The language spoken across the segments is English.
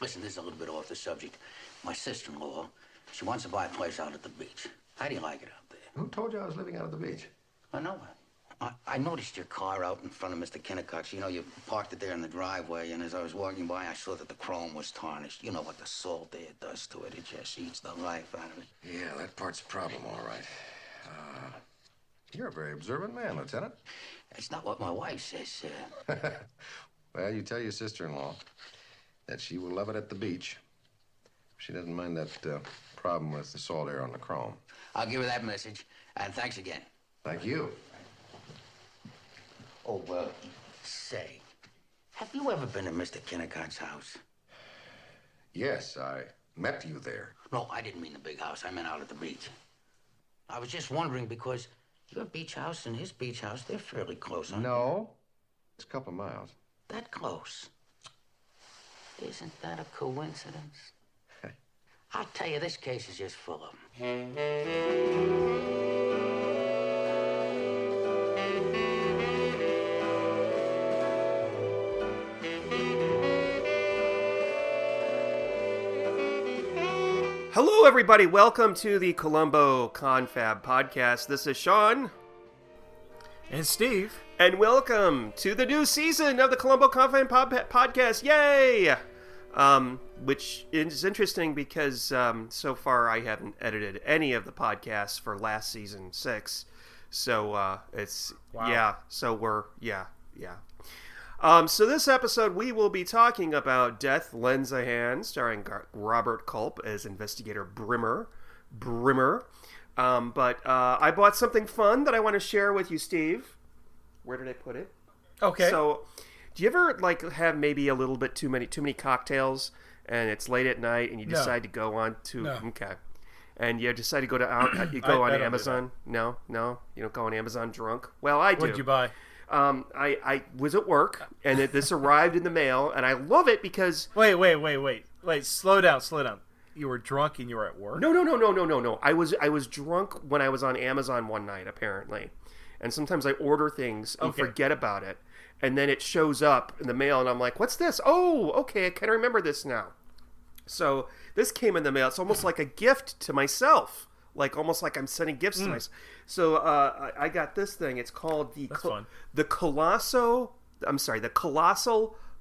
Listen, this is a little bit off the subject. My sister-in-law, she wants to buy a place out at the beach. How do you like it out there? Who told you I was living out at the beach? I know it. I noticed your car out in front of Mr. Kennicott's. You know, you parked it there in the driveway, and as I was walking by, I saw that the chrome was tarnished. You know what the salt there does to it. It just eats the life out of it. Yeah, that part's a problem, all right. You're a very observant man, Lieutenant. It's not what my wife says. Well, you tell your sister-in-law that she will love it at the beach. She doesn't mind that problem with the salt air on the chrome. I'll give her that message, and thanks again. Thank you. Oh, say, have you ever been to Mr. Kennicott's house? Yes, I met you there. No, I didn't mean the big house. I meant out at the beach. I was just wondering because your beach house and his beach house, they're fairly close, aren't they? No, it's a couple miles. That close? Isn't that a coincidence? I'll tell you, this case is just full of them. Hello, everybody. Welcome to the Columbo Confab podcast. This is Sean. And Steve. And welcome to the new season of the Columbo Confab podcast. Yay! Which is interesting because so far I haven't edited any of the podcasts for last season 6. So it's, wow. Yeah. So we're, yeah. So this episode, we will be talking about Death Lends a Hand, starring Robert Culp as investigator Bremer. But I bought something fun that I want to share with you, Steve. Where did I put it? Okay. So, do you ever have maybe a little bit too many cocktails, and it's late at night, and you decide to go on to okay, and you decide to go to on Amazon? No, you don't go on Amazon drunk. Well, I do. What did you buy? I was at work, and this arrived in the mail, and I love it because... Wait, slow down. You were drunk and you were at work? No. I was drunk when I was on Amazon one night, apparently. And sometimes I order things and forget about it, and then it shows up in the mail, and I'm like, what's this? Oh, okay, I can remember this now. So this came in the mail. It's almost like a gift to myself. Almost like I'm sending gifts to myself. So I got this thing. It's called the Colossal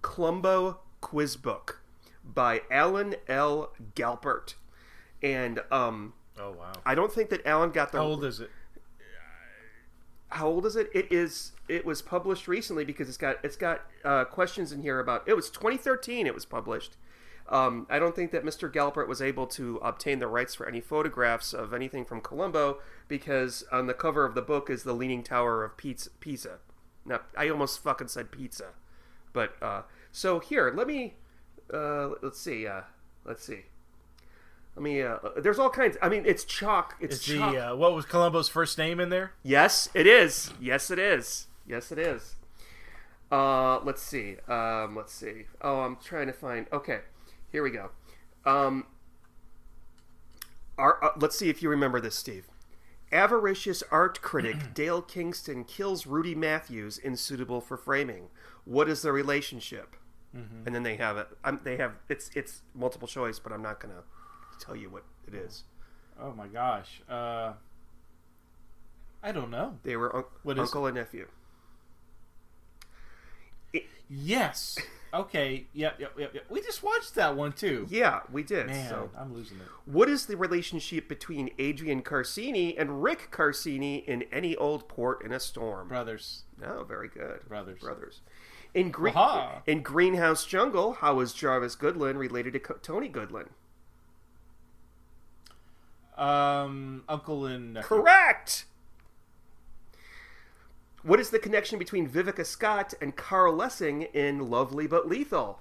Columbo Quiz Book by Alan L. Galpert. And oh wow, I don't think that Alan got the. How old is it? How old is it? It was published recently because it's got questions in here about. It was 2013. It was published. I don't think that Mr. Galpert was able to obtain the rights for any photographs of anything from Columbo because on the cover of the book is the Leaning Tower of Pisa. Now, I almost fucking said pizza. But, so here, let me, let's see. There's all kinds, it's chalk. It's chalk. What was Columbo's first name in there? Yes, it is. Let's see. Oh, I'm trying to find, okay. Here we go. Let's see if you remember this, Steve. Avaricious art critic Dale Kingston kills Rudy Matthews, unsuitable for framing. What is the relationship? Mm-hmm. And then they have it. It's multiple choice, but I'm not going to tell you what it is. Oh my gosh. I don't know. They were uncle and nephew. Yes. Okay. Yep. We just watched that one too. Yeah, we did. Man, so. I'm losing it. What is the relationship between Adrian Carcini and Rick Carcini in Any Old Port in a Storm? Brothers. Oh, very good. Brothers. In Greenhouse Jungle, how is Jarvis Goodlin related to Tony Goodlin? Uncle and nephew. Correct! What is the connection between Vivica Scott and Carl Lessing in Lovely But Lethal?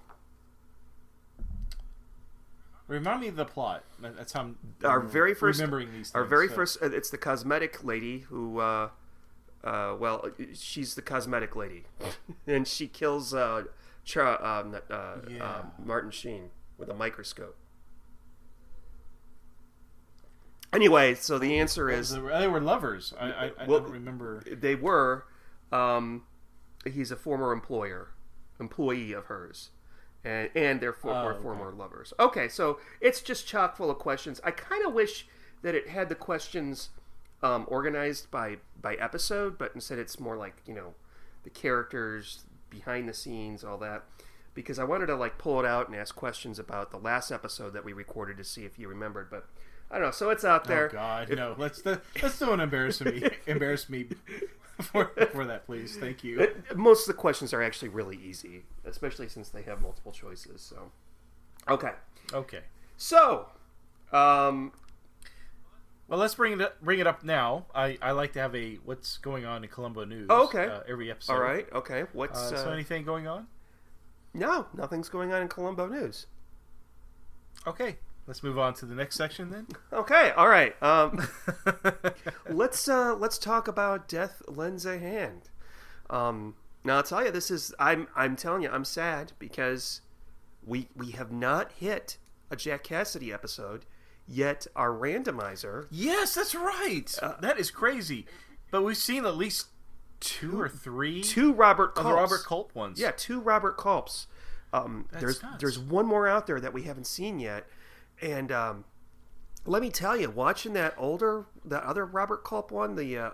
Remind me of the plot. That's how I'm remembering these things. Our very first, it's the cosmetic lady who, she's the cosmetic lady. And she kills Martin Sheen with a microscope. Anyway, so the answer is... They were lovers. I don't remember. They were. He's a former employee of hers. and their former lovers. Okay, so it's just chock full of questions. I kind of wish that it had the questions organized by episode, but instead it's more like, the characters, behind the scenes, all that. Because I wanted to pull it out and ask questions about the last episode that we recorded to see if you remembered, but I don't know. So it's out there. Oh God, no! Let's don't embarrass me for that, please. Thank you. Most of the questions are actually really easy, especially since they have multiple choices. So, okay. So, well, let's bring it up now. I like to have a what's going on in Columbo news. Oh, okay. Every episode. All right. Okay. What's so anything going on? No, nothing's going on in Columbo news. Okay. Let's move on to the next section then. Okay, all right. Let's talk about Death Lends a Hand. Now I'll tell you, I'm telling you, I'm sad because we have not hit a Jack Cassidy episode yet. Our randomizer. Yes, that's right. That is crazy. But we've seen at least two or three. Two Robert Culps. The Robert Culp ones. Yeah, two Robert Culps. There's one more out there that we haven't seen yet. And let me tell you, watching that other Robert Culp one, the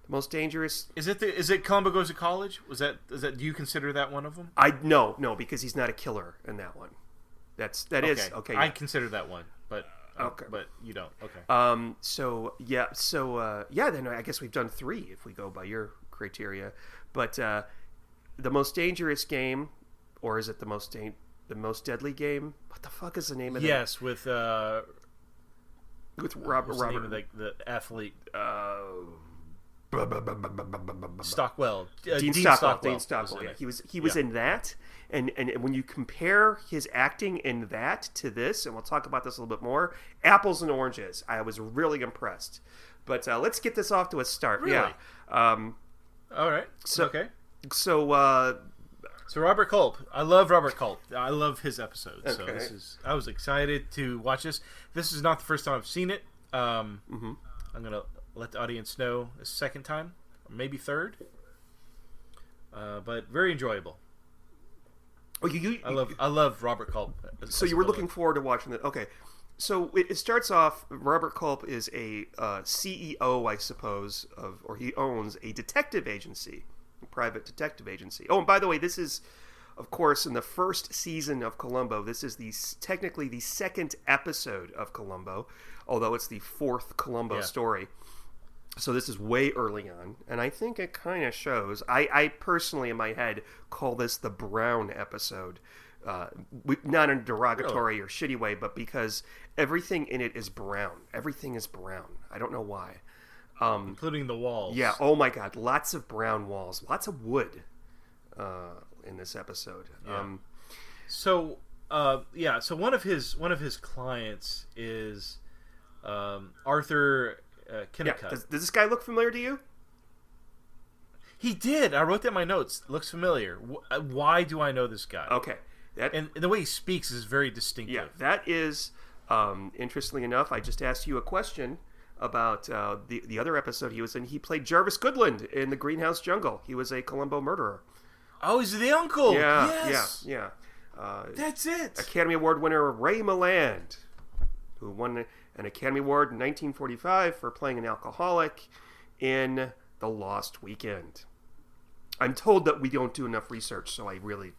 most dangerous. Is it Columbo Goes to College? Do you consider that one of them? No, because he's not a killer in that one. That is okay. Yeah. I consider that one, but okay, but you don't. Okay. Then I guess we've done 3 if we go by your criteria. But the most dangerous game, or is it the most deadly game? What the fuck is the name of that? Yes, with Robert. The name of the athlete? Stockwell. Dean Stockwell. Yeah. He was in that, and when you compare his acting in that to this, and we'll talk about this a little bit more, apples and oranges. I was really impressed. But let's get this off to a start. Really? Yeah. All right. Okay. So Robert Culp. I love Robert Culp. I love his episodes. Okay. So I was excited to watch this. This is not the first time I've seen it. I'm gonna let the audience know a second time, or maybe third. But very enjoyable. Oh, I love Robert Culp. So you were looking forward to watching that? Okay. So it starts off. Robert Culp is a CEO, I suppose, or he owns a detective agency. Private detective agency. Oh, and by the way, this is, of course, in the first season of Columbo. This is technically the second episode of Columbo, although it's the 4th Columbo story. So this is way early on, and I think it kind of shows. I personally, in my head, call this the Brown episode. Not in a derogatory or shitty way, but because everything in it is brown. Everything is brown. I don't know why. Including the walls. Yeah. Oh my God. Lots of brown walls. Lots of wood in this episode. Yeah. So one of his clients is Arthur Kennicott. Yeah. Does this guy look familiar to you? He did. I wrote that in my notes. Looks familiar. Why do I know this guy? Okay. And the way he speaks is very distinctive. Yeah. That is, interestingly enough, I just asked you a question about the other episode he was in. He played Jarvis Goodland in The Greenhouse Jungle. He was a Columbo murderer. Oh, he's the uncle. Yeah, yes. yeah. That's it. Academy Award winner Ray Milland, who won an Academy Award in 1945 for playing an alcoholic in The Lost Weekend. I'm told that we don't do enough research, so I really,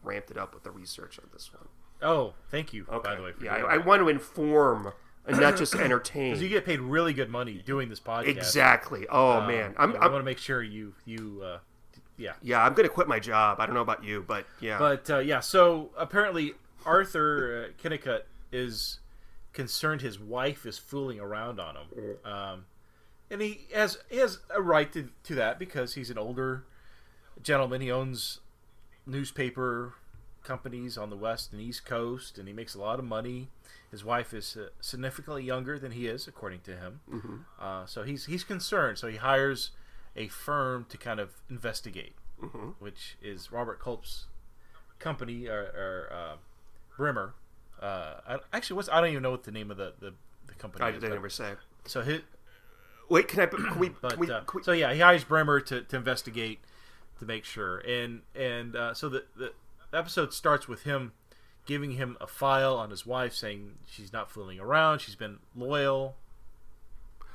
ramped it up with the research on this one. Oh, thank you, okay. by the way. Yeah, I want to inform and not just entertain. Because you get paid really good money doing this podcast. Exactly. Oh, man. I want to make sure you yeah. Yeah, I'm going to quit my job. I don't know about you, but yeah. But, so apparently Arthur Kennicott is concerned his wife is fooling around on him. And he has a right to that because he's an older gentleman. He owns newspaper companies on the West and East Coast, and he makes a lot of money. His wife is significantly younger than he is, according to him. Mm-hmm. So he's concerned. So he hires a firm to kind of investigate, which is Robert Culp's company, or Bremer. I don't even know what the name of the company is. They never say. So his... Wait, can we... So yeah, he hires Bremer to investigate, to make sure. And so the episode starts with him giving him a file on his wife, saying she's not fooling around, she's been loyal.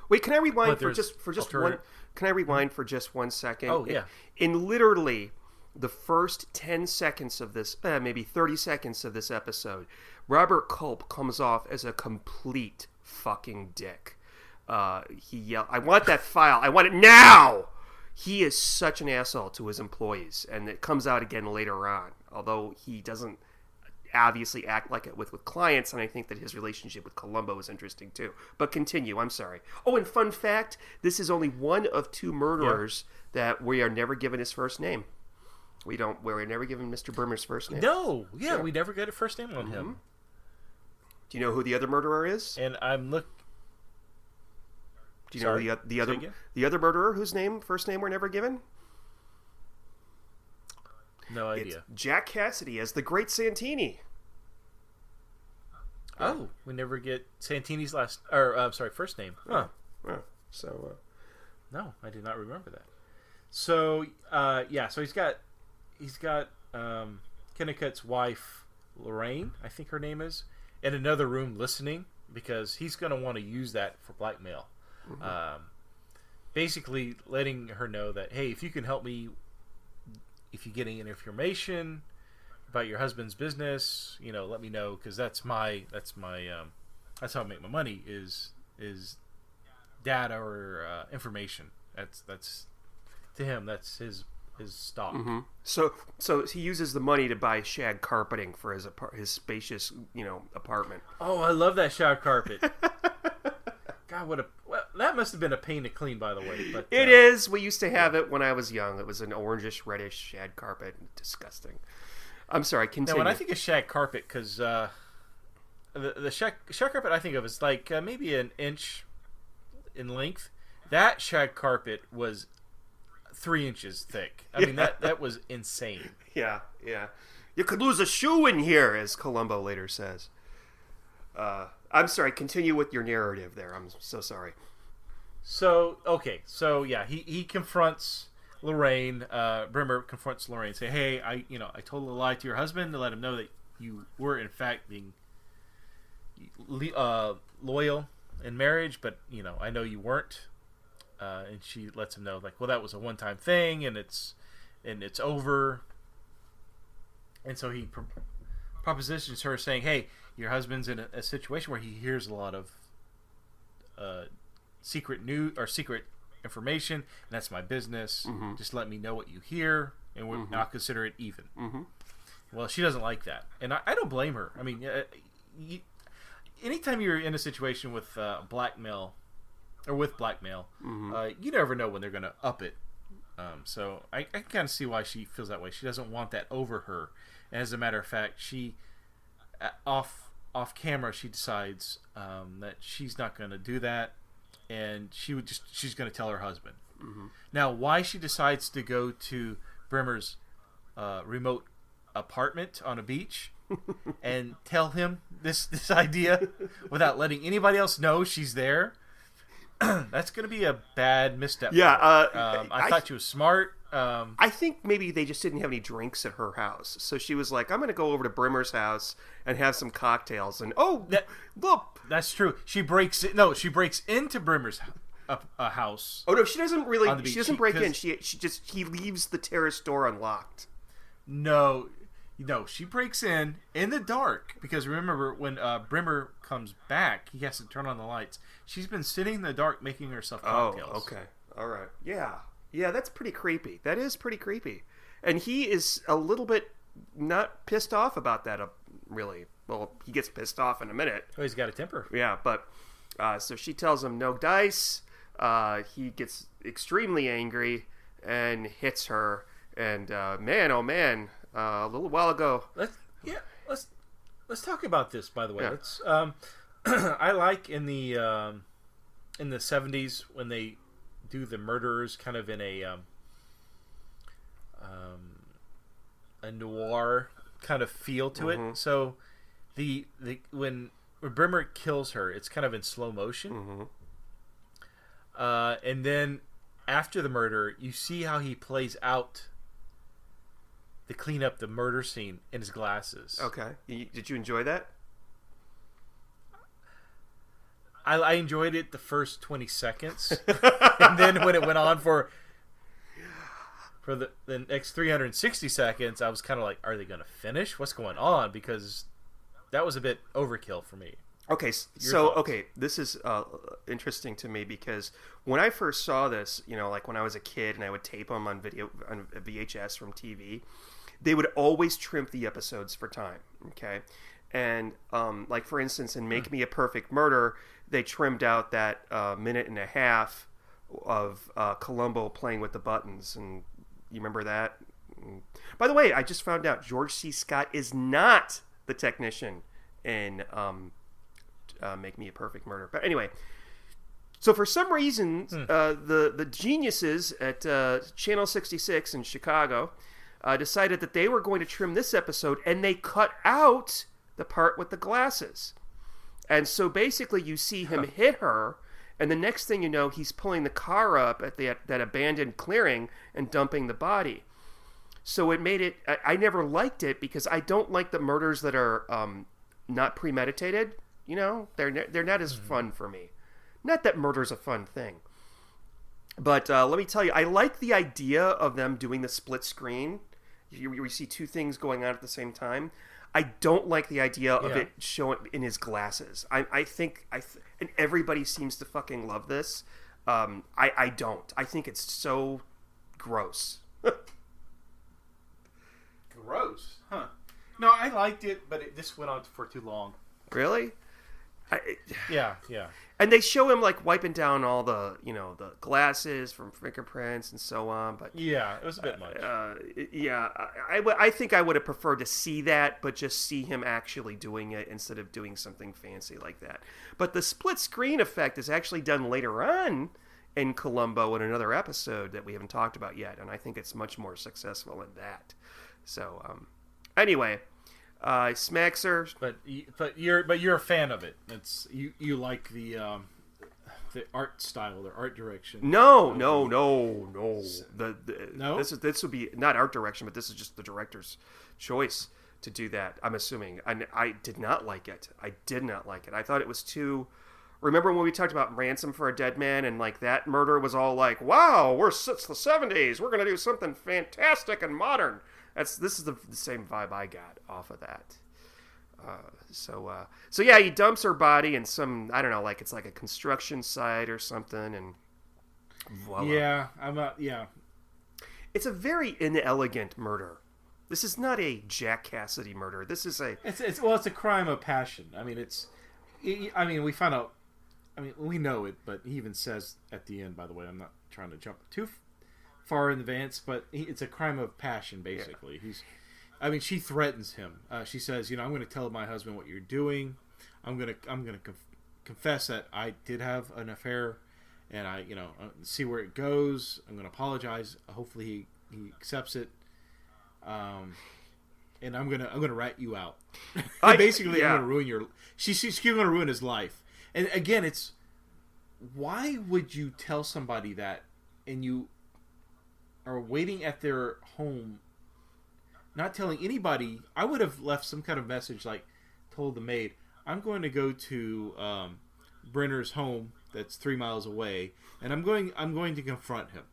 Wait, can I rewind for just one? Can I rewind for just 1 second? Oh yeah. In literally the first 10 seconds of this, maybe 30 seconds of this episode, Robert Culp comes off as a complete fucking dick. He yelled, "I want that file! I want it now!" He is such an asshole to his employees, and it comes out again later on. Although he doesn't obviously act like it with clients, and I think that his relationship with Columbo is interesting too. But continue, I'm sorry. Oh, and fun fact, this is only one of 2 murderers that we are never given his first name. We're never given Mr. Bremer's first name. No, yeah, we never get a first name on him. Do you know who the other murderer is? And I'm Do you know the other murderer whose first name we're never given? No idea. It's Jack Cassidy as the Great Santini. Oh, we never get Santini's first name. Huh. Oh. So, no, I did not remember that. So, so he's got Kennicott's wife, Lorraine, I think her name is, in another room listening because he's going to want to use that for blackmail. Mm-hmm. Basically letting her know that, hey, if you can help me, if you get any information about your husband's business, let me know, because that's how I make my money is data or information. That's to him, that's his stock. Mm-hmm. So he uses the money to buy shag carpeting for his spacious apartment. Oh, I love that shag carpet. God, that must have been a pain to clean, by the way. But it is. We used to have it when I was young. It was an orangish, reddish shag carpet. Disgusting. I'm sorry. Continue. Now, when I think of shag carpet, because the shag carpet I think of is like maybe an inch in length. That shag carpet was 3 inches thick. I mean, that was insane. Yeah. You could lose a shoe in here, as Columbo later says. I'm sorry. Continue with your narrative there. I'm so sorry. So he confronts Lorraine. Bremer confronts Lorraine, say, "Hey, I told a lie to your husband to let him know that you were in fact being loyal in marriage, but I know you weren't." And she lets him know, like, well, that was a one-time thing, and it's over. And so he propositions her, saying, "Hey, your husband's in a situation where he hears a lot of secret news or secret information, and that's my business. Mm-hmm. Just let me know what you hear, and I'll consider it even." Mm-hmm. Well, she doesn't like that, and I don't blame her. I mean, anytime you're in a situation with blackmail, mm-hmm. You never know when they're going to up it. So I kind of see why she feels that way. She doesn't want that over her. And as a matter of fact, she off camera she decides that she's not going to do that, and she's going to tell her husband. Mm-hmm. Now, why she decides to go to Bremer's remote apartment on a beach and tell him this idea without letting anybody else know she's there, that's going to be a bad misstep. Yeah, I thought she was smart. I think maybe they just didn't have any drinks at her house, so she was like, "I'm going to go over to Bremer's house and have some cocktails." And look, that's true. She breaks into Bremer's house. Oh no, she doesn't really. She doesn't break in. He leaves the terrace door unlocked. No, she breaks in the dark, because remember when Bremer comes back, he has to turn on the lights. She's been sitting in the dark making herself cocktails. Oh, okay. All right. Yeah, that's pretty creepy. That is pretty creepy. And he is a little bit not pissed off about that, really. Well, he gets pissed off in a minute. Oh, he's got a temper. Yeah, but so she tells him no dice. He gets extremely angry and hits her. And man, oh man, a little while ago. Let's talk about this. By the way, yeah. Let's. I like in the 70s when they do the murderers kind of in a noir kind of feel to mm-hmm. it. So when Bremer kills her, it's kind of in slow motion. Mm-hmm. And then after the murder, you see how he plays out to clean up the murder scene in his glasses. Okay. Did you enjoy that? I enjoyed it the first 20 seconds. And then when it went on for the next 360 seconds, I was kind of like, are they going to finish? What's going on? Because that was a bit overkill for me. Okay, this is interesting to me because when I first saw this, like when I was a kid and I would tape them on VHS from TV, they would always trim the episodes for time, okay? And like for instance, in Make Me a Perfect Murder, they trimmed out that minute and a half of Columbo playing with the buttons, and you remember that? By the way, I just found out George C. Scott is not the technician in Make Me a Perfect Murder. But anyway, so for some reason, the geniuses at Channel 66 in Chicago decided that they were going to trim this episode, and they cut out the part with the glasses. And so basically you see him hit her, and the next thing you know, he's pulling the car up at that abandoned clearing and dumping the body. So it made it... I never liked it because I don't like the murders that are not premeditated. They're not as fun for me. Not that murder's a fun thing. But let me tell you, I like the idea of them doing the split screen. You see two things going on at the same time. I don't like the idea of it showing in his glasses. I think and everybody seems to fucking love this. I don't. I think it's so gross. Gross, huh? No, I liked it, but this went on for too long. Really? Yeah. And they show him like wiping down all the the glasses from fingerprints and so on. But yeah, it was a bit much. I think I would have preferred to see that, but just see him actually doing it instead of doing something fancy like that. But the split screen effect is actually done later on in Columbo in another episode that we haven't talked about yet, and I think it's much more successful in that. So anyway. Smacks her, but you're a fan of it. It's you like the art style, the art direction. No. No. This would be not art direction, but this is just the director's choice to do that. I'm assuming, and I did not like it. I thought it was too. Remember when we talked about Ransom for a Dead Man, and like that murder was all like, "Wow, it's the '70s. We're gonna do something fantastic and modern." This is the same vibe I got off of that. So yeah, he dumps her body in some, I don't know, like it's like a construction site or something, and voila. Yeah. It's a very inelegant murder. This is not a Jack Cassidy murder. This is it's a crime of passion. I mean, we found out. I mean, we know it, but he even says at the end. By the way, I'm not trying to jump too far in advance, but it's a crime of passion, basically. Yeah. She threatens him. She says, I'm going to tell my husband what you're doing. I'm going to confess that I did have an affair, and I, see where it goes. I'm going to apologize. Hopefully he accepts it. And I'm going to rat you out. Basically, I'm going to ruin your. She's going to ruin his life. And again, it's why would you tell somebody that, and you are waiting at their home, not telling anybody? I would have left some kind of message, like told the maid, I'm going to go to Brenner's home that's 3 miles away, and I'm going to confront him.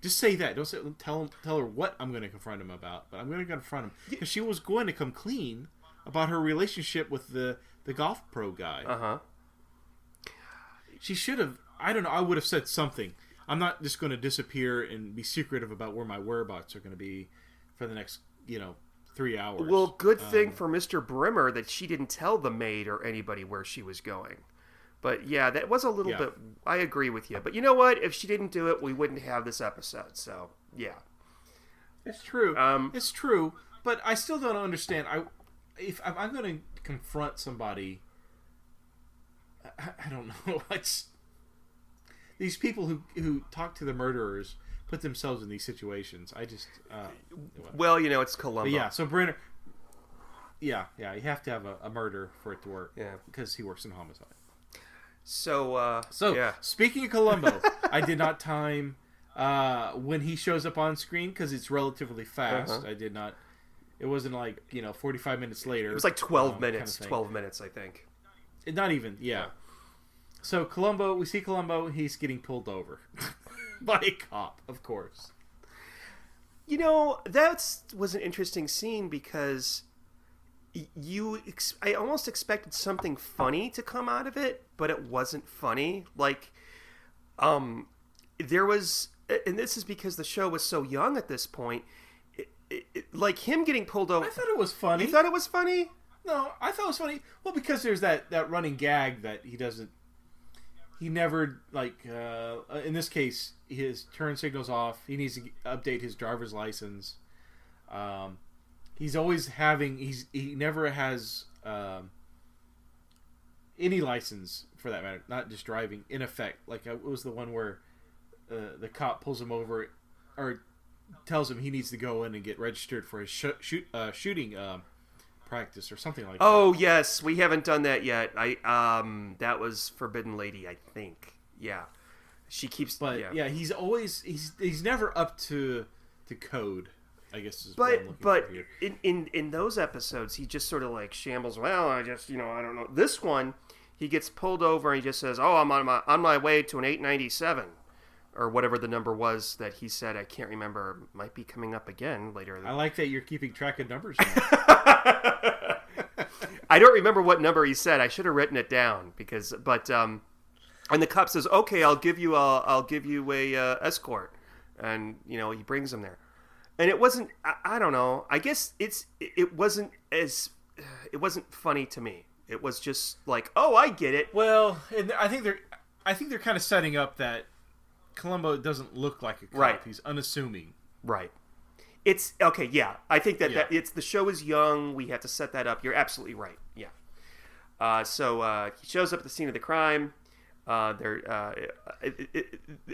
Just say that. Don't tell her what I'm going to confront him about, but I'm going to confront him. Because she was going to come clean about her relationship with the golf pro guy. Uh-huh. She should have, I don't know, I would have said something. I'm not just going to disappear and be secretive about where my whereabouts are going to be for the next, 3 hours. Well, good thing for Mr. Bremer that she didn't tell the maid or anybody where she was going. But yeah, that was a little bit, I agree with you. But you know what? If she didn't do it, we wouldn't have this episode. So, yeah. It's true. It's true. But I still don't understand. If I'm going to confront somebody, I don't know. These people who talk to the murderers put themselves in these situations. I just... well, it's Columbo. But yeah, so Brenner... Yeah, you have to have a murder for it to work. Yeah. Because he works in homicide. So yeah. Speaking of Columbo, I did not time when he shows up on screen, because it's relatively fast. I did not. It wasn't like 45 minutes later. It was like 12 minutes. Kind of 12 minutes, I think. Not even. Yeah. So Columbo, we see Columbo. He's getting pulled over by a cop, of course. That was an interesting scene because I almost expected something funny to come out of it, but it wasn't funny. Like, there was, and this is because the show was so young at this point. Like him getting pulled over. I thought it was funny. You thought it was funny? No, I thought it was funny. Well, because there's that running gag that he never, in this case, his turn signal's off. He needs to update his driver's license. He's always he never has any license, for that matter, not just driving, in effect. Like, it was the one where the cop pulls him over, or tells him he needs to go in and get registered for his shooting practice or something like that. Oh, yes. We haven't done that yet. That was Forbidden Lady, I think. Yeah. She keeps... But, yeah, he's always... He's never up to code, I guess is what I'm looking for here. In those episodes, he just sort of like shambles, well, I just, I don't know. This one, he gets pulled over and he just says, oh, I'm on my way to an 897. Or whatever the number was that he said. I can't remember. Might be coming up again later. I like that you're keeping track of numbers. I don't remember what number he said. I should have written it down and the cop says, "Okay, I'll give you a escort," and he brings him there, and it wasn't. I don't know. I guess it wasn't funny to me. It was just like, oh, I get it. Well, and I think they're kind of setting up that Columbo doesn't look like a cop. Right. He's unassuming. Right. It's okay. Yeah, I think that it's the show is young. We have to set that up. You're absolutely right. Yeah. So he shows up at the scene of the crime.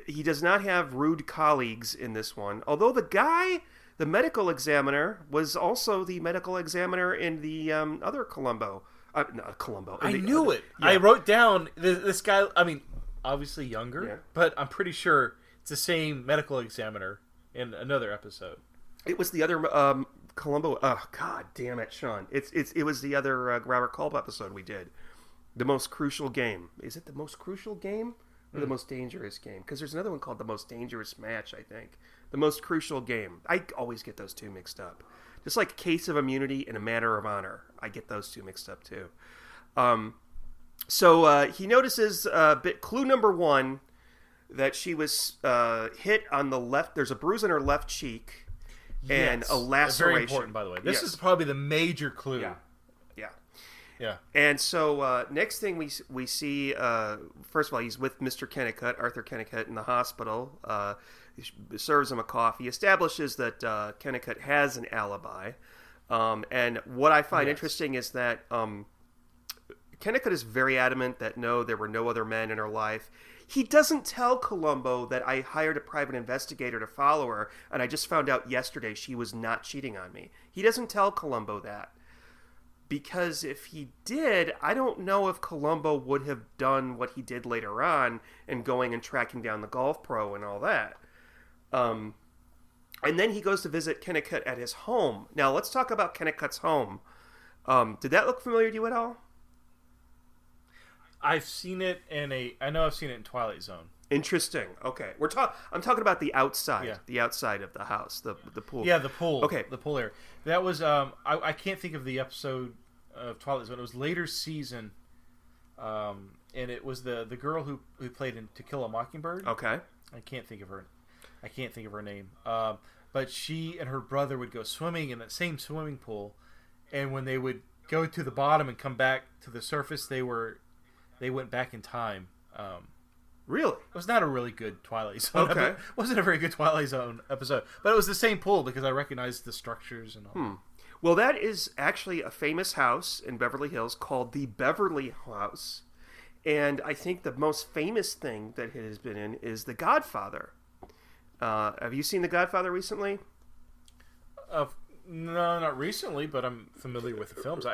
He does not have rude colleagues in this one. Although the medical examiner, was also the medical examiner in the other Columbo. Columbo. I knew it. Yeah. I wrote down this guy. I mean, obviously younger, but I'm pretty sure it's the same medical examiner in another episode. It was the other Columbo. Oh, God damn it, Sean! It was the other Robert Culp episode we did. The Most Crucial Game. Is it The Most Crucial Game or The Most Dangerous Game? Because there's another one called The Most Dangerous Match, I think. The Most Crucial Game. I always get those two mixed up. Just like Case of Immunity and A Matter of Honor. I get those two mixed up, too. So he notices clue number one, that she was hit on the left. There's a bruise on her left cheek and a laceration. Very important, by the way. This is probably the major clue. Yeah. Yeah. And so next thing we see, first of all, he's with Mr. Kennicott, Arthur Kennicott, in the hospital. He serves him a coffee. Establishes that Kennicott has an alibi. And what I find interesting is that Kennicott is very adamant that no, there were no other men in her life. He doesn't tell Columbo that I hired a private investigator to follow her, and I just found out yesterday she was not cheating on me. He doesn't tell Columbo that. Because if he did, I don't know if Columbo would have done what he did later on and going and tracking down the golf pro and all that. And then he goes to visit Kennicott at his home. Now, let's talk about Kennicott's home. Did that look familiar to you at all? I've seen it I know I've seen it in Twilight Zone. Interesting. Okay. I'm talking about the outside. The outside of the house, the pool. Yeah, the pool. Okay. The pool area. That was I can't think of the episode of Twilight Zone. It was later season, and it was the girl who played in To Kill a Mockingbird. Okay. I can't think of her name. But she and her brother would go swimming in that same swimming pool, and when they would go to the bottom and come back to the surface, they went back in time. Really? It was not a really good Twilight Zone. Okay. It wasn't a very good Twilight Zone episode, but it was the same pool because I recognized the structures and all. Well, that is actually a famous house in Beverly Hills called the Beverly House. And I think the most famous thing that it has been in is The Godfather. Have you seen The Godfather recently? No, not recently, but I'm familiar with the films.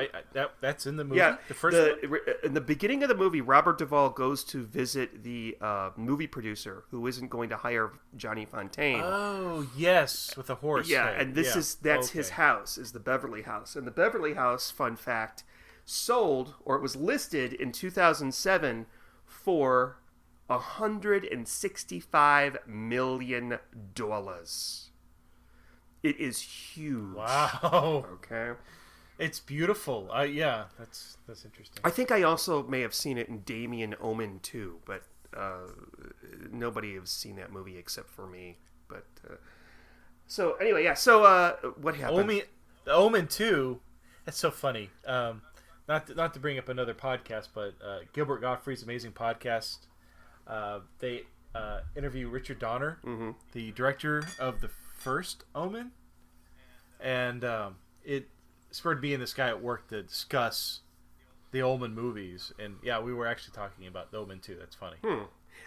That's in the movie. Yeah, the first one? in the beginning of the movie, Robert Duvall goes to visit the movie producer who isn't going to hire Johnny Fontaine. Oh yes, with a horse. Yeah, head. and that's his house, is the Beverly House. And the Beverly House, fun fact, sold, or it was listed in 2007 for $165 million. It is huge. Wow. Okay. It's beautiful. Yeah, that's interesting. I think I also may have seen it in Damien Omen too, but nobody has seen that movie except for me. But so anyway, yeah. So what happened? The Omen 2. That's so funny. Not to bring up another podcast, but Gilbert Gottfried's amazing podcast. They interview Richard Donner, the director of the first Omen, and it spurred me and this guy at work to discuss the Omen movies. And yeah, we were actually talking about the Omen 2. That's funny.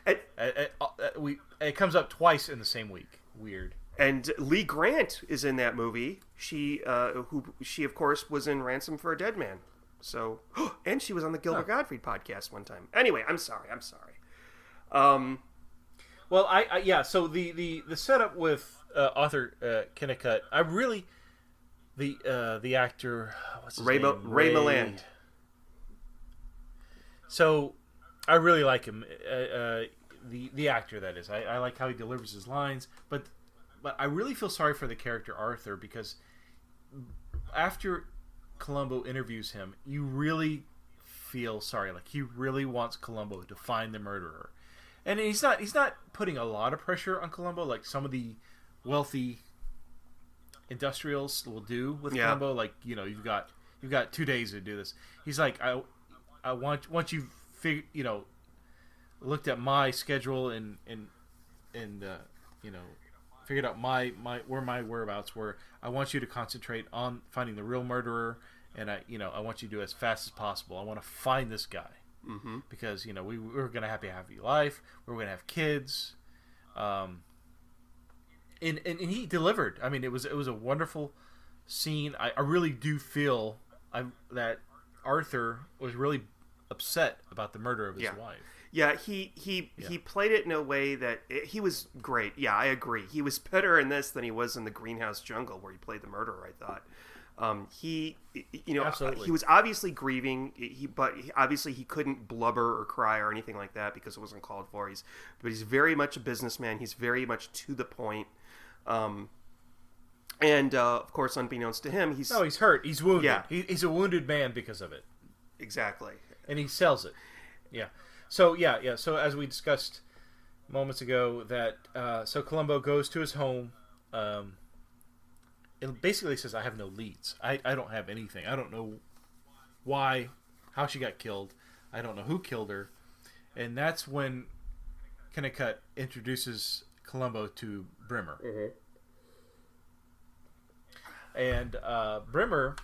It comes up twice in the same week. Weird. And Lee Grant is in that movie. She of course was in Ransom for a Dead Man. So, and she was on the Gilbert Gottfried podcast one time. Anyway, I'm sorry. Well, So the setup with Arthur Kennicott, I really the actor, what's his name? Ray Milland. So I really like him. The actor, that is. I like how he delivers his lines, but I really feel sorry for the character Arthur, because after Columbo interviews him, you really feel sorry. Like, he really wants Columbo to find the murderer. And he's not putting a lot of pressure on Columbo like some of the wealthy industrials will do with Columbo. Like, you've got 2 days to do this. He's like, I want, once you've looked at my schedule and figured out my whereabouts were, I want you to concentrate on finding the real murderer, and I want you to do it as fast as possible. I want to find this guy. Mm-hmm. Because we're gonna have a happy life. We're gonna have kids, and he delivered. I mean, it was a wonderful scene. I really do feel that Arthur was really upset about the murder of his wife. Yeah, he played it in a way that he was great. Yeah, I agree. He was better in this than he was in the Greenhouse Jungle, where he played the murderer, I thought. Absolutely. He was obviously grieving, but obviously he couldn't blubber or cry or anything like that because it wasn't called for. But he's very much a businessman. He's very much to the point. And of course, unbeknownst to him, he's hurt. He's wounded. Yeah. He's a wounded man because of it. Exactly. And he sells it. Yeah. So So as we discussed moments ago, that so Columbo goes to his home. It basically says, I have no leads. I don't have anything. I don't know how she got killed. I don't know who killed her. And that's when Kennicott introduces Columbo to Bremer. Mm-hmm. And Bremer,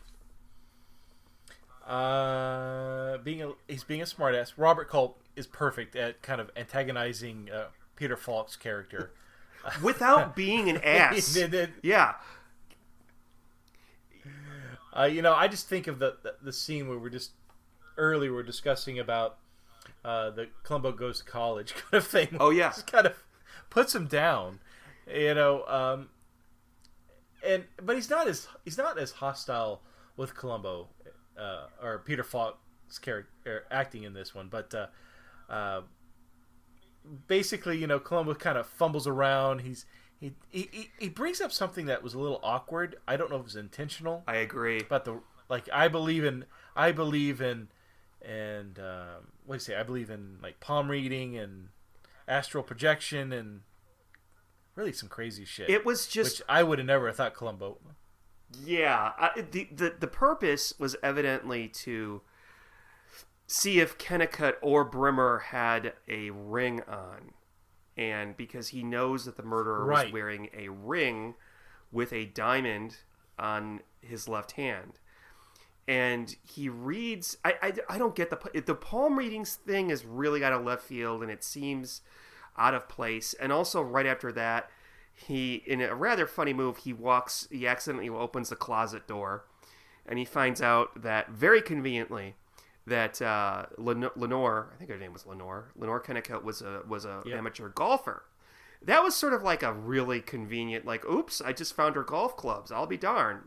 being a smartass, Robert Culp is perfect at kind of antagonizing Peter Falk's character. Without being an ass. Yeah. I just think of the scene where we were discussing about the Columbo goes to college kind of thing. Oh yeah, just kind of puts him down, but he's not as hostile with Columbo or Peter Falk's character acting in this one. But basically, Columbo kind of fumbles around. He brings up something that was a little awkward. I don't know if it was intentional. I agree. But I believe in what do you say? I believe in like palm reading and astral projection and really some crazy shit. It was just, which I would have never thought Columbo. Yeah, the purpose was evidently to see if Kennicott or Bremer had a ring on. And because he knows that the murderer was wearing a ring with a diamond on his left hand. And he reads... I don't get the palm readings thing is really out of left field, and it seems out of place. And also right after that, he, in a rather funny move, he accidentally opens the closet door, and he finds out that, very conveniently, that Lenore, I think her name was Lenore Kennicott was a amateur golfer. That was sort of like a really convenient, like, oops, I just found her golf clubs. I'll be darned,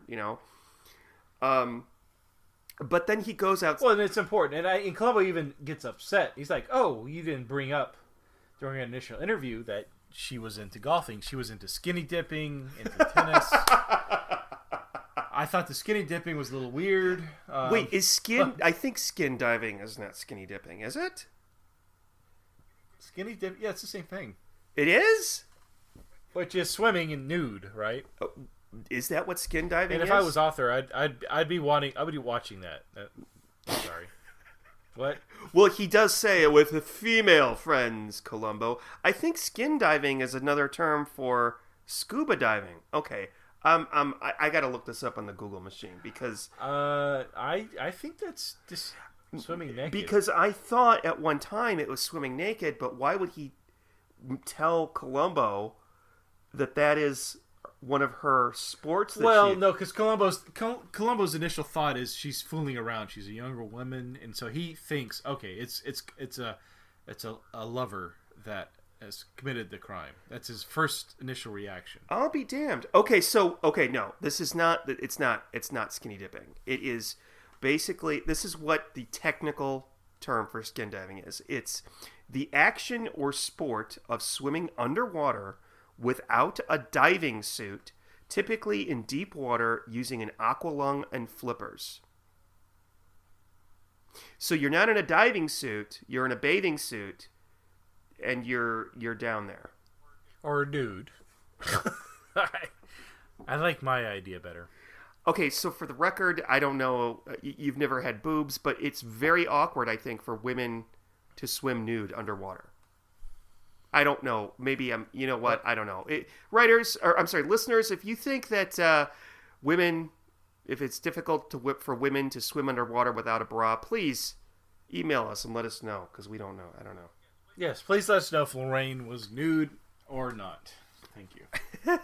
But then he goes out. Well, and it's important. And Columbo even gets upset. He's like, oh, you didn't bring up during an initial interview that she was into golfing. She was into skinny dipping, into tennis. I thought the skinny dipping was a little weird. Wait, I think skin diving is not skinny dipping, is it? Skinny dip? Yeah, it's the same thing. It is? Which is swimming in nude, right? Is that what skin diving is? And if I was author, I'd be watching that. Sorry. What? Well, he does say it with the female friends, Columbo. I think skin diving is another term for scuba diving. Okay. I got to look this up on the Google machine because I think that's just swimming naked. Because I thought at one time it was swimming naked, but why would he tell Columbo that is one of her sports? No, because Columbo's initial thought is she's fooling around. She's a younger woman, and so he thinks, okay, it's a lover that has committed the crime. That's his first initial reaction. I'll be damned. No, this is not. It's not skinny dipping. It is basically, this is what the technical term for skin diving is. It's the action or sport of swimming underwater without a diving suit, typically in deep water using an aqualung and flippers. So you're not in a diving suit, you're in a bathing suit, and you're down there. Or a nude. I like my idea better. Okay, so for the record, I don't know, you've never had boobs, but it's very awkward, I think, for women to swim nude underwater. I don't know. Maybe you know what? I don't know. Listeners, if you think that if it's difficult for women to swim underwater without a bra, please email us and let us know, because we don't know. I don't know. Yes, please let us know if Lorraine was nude or not. Thank you.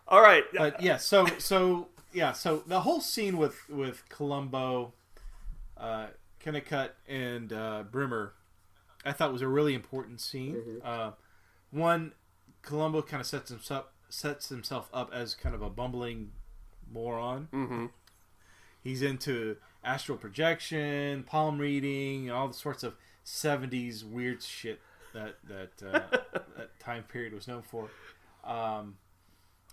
All right. So the whole scene with Columbo, Kennicott, and Bremer, I thought was a really important scene. Mm-hmm. One, Columbo kind of sets himself up as kind of a bumbling moron. Mm-hmm. He's into astral projection, palm reading, all the sorts of 70s weird shit that that time period was known for.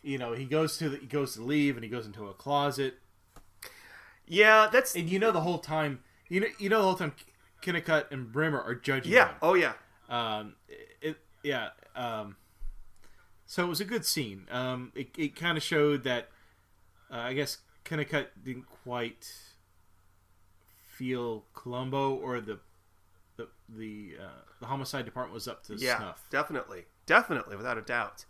He goes to leave and he goes into a closet. Yeah, that's and the whole time. The whole time Kennicott and Bremer are judging him. Oh yeah. So it was a good scene. It kind of showed that I guess Kennicott didn't quite feel Columbo or the homicide department was up to snuff. Definitely, without a doubt.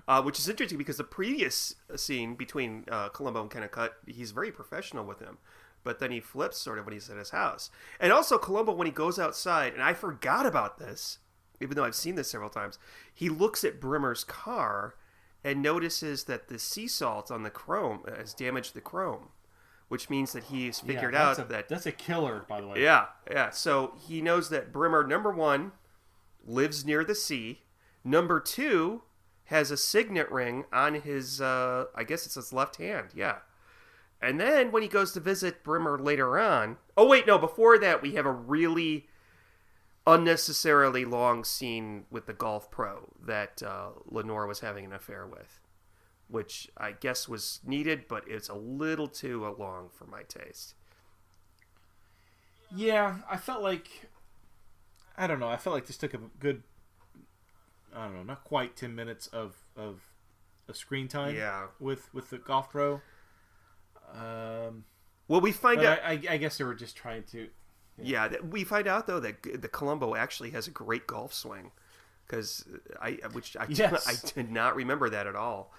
Yeah. Which is interesting because the previous scene between Columbo and Kennicott, he's very professional with him. But then he flips sort of when he's at his house. And also Columbo, when he goes outside, and I forgot about this, even though I've seen this several times, he looks at Bremer's car and notices that the sea salt on the chrome has damaged the chrome, which means that he's figured out that... That's a killer, by the way. Yeah. So he knows that Bremer, number one, lives near the sea. Number two, has a signet ring on his, I guess it's his left hand, yeah. And then when he goes to visit Bremer later on... Oh, wait, no, before that, we have a really unnecessarily long scene with the golf pro that Lenore was having an affair with, which I guess was needed, but it's a little too long for my taste. Yeah, I felt like... I don't know, I felt like this took a good... I don't know, not quite 10 minutes of screen time with the golf pro. Well, we find out. I guess they were just trying to. Yeah, we find out though that the Columbo actually has a great golf swing, because I did not remember that at all,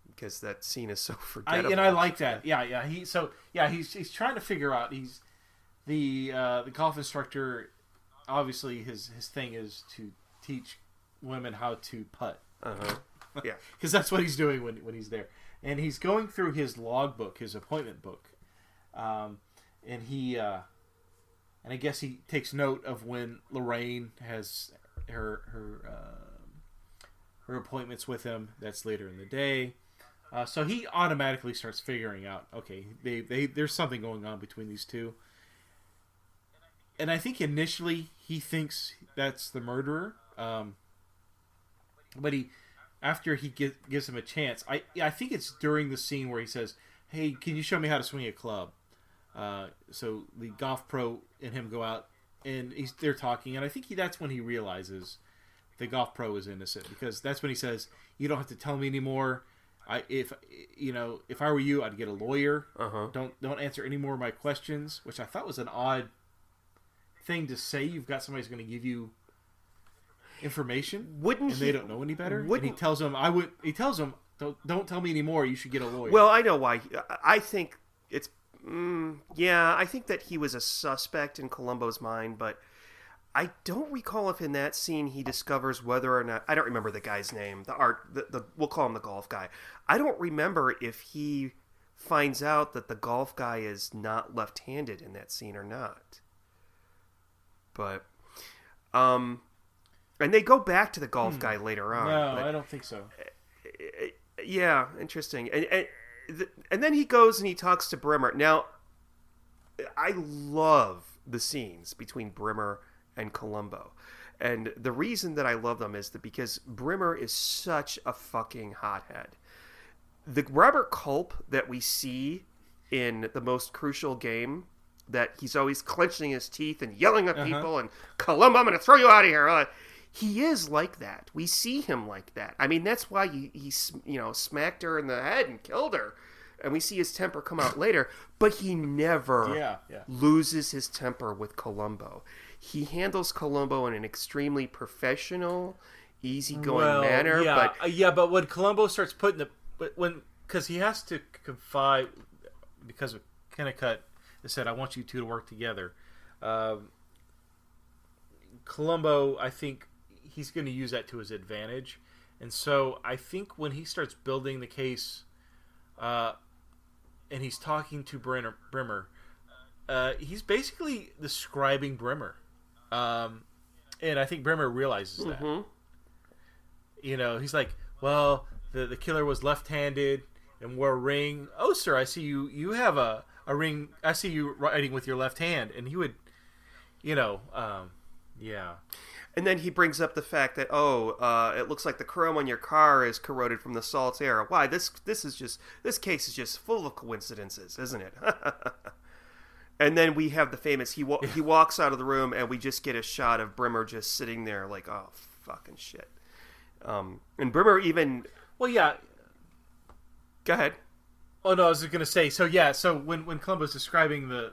because that scene is so forgettable. I like that. Yeah. He's trying to figure out. He's the golf instructor. Obviously, his thing is to teach women how to putt. Yeah. Because that's what he's doing when he's there. And he's going through his logbook, his appointment book. And he... and I guess he takes note of when Lorraine has her appointments with him. That's later in the day. So he automatically starts figuring out, okay, there's something going on between these two. And I think initially he thinks that's the murderer. But after he gives him a chance, I think it's during the scene where he says, hey, can you show me how to swing a club? So the golf pro and him go out, and they're talking, and I think that's when he realizes the golf pro is innocent, because that's when he says, you don't have to tell me anymore. If I were you, I'd get a lawyer. Don't answer any more of my questions, which I thought was an odd thing to say. You've got somebody who's going to give you information, they don't know any better. And he tells them, don't tell me anymore. You should get a lawyer. Well, I know why. I think it's I think that he was a suspect in Columbo's mind, but I don't recall if in that scene he discovers whether or not, I don't remember the guy's name, we'll call him the golf guy. I don't remember if he finds out that the golf guy is not left-handed in that scene or not. But, and they go back to the golf guy later on. No, I don't think so. Yeah, interesting. And then he goes and he talks to Bremer. Now, I love the scenes between Bremer and Columbo. And the reason that I love them is that because Bremer is such a fucking hothead. The Robert Culp that we see in the most crucial game, that he's always clenching his teeth and yelling at people and, Columbo, I'm going to throw you out of here. He is like that. We see him like that. I mean, that's why he smacked her in the head and killed her. And we see his temper come out later. But he never loses his temper with Columbo. He handles Columbo in an extremely professional, easygoing manner. But when Columbo starts putting because he has to confide, because of Kennicott, they said, I want you two to work together. Columbo, I think he's going to use that to his advantage. And so I think when he starts building the case, and he's talking to Bremer, he's basically describing Bremer. And I think Bremer realizes that. He's like, well, the killer was left-handed and wore a ring. Oh, sir, I see you have a ring. I see you writing with your left hand. And he would, yeah. And then he brings up the fact that, it looks like the chrome on your car is corroded from the salt air. Why, this case is just full of coincidences, isn't it? And then we have the famous, he walks out of the room and we just get a shot of Bremer just sitting there like, oh, fucking shit. And Bremer even... Well, yeah. Go ahead. Oh, no, I was going to say, so when Columbo's describing the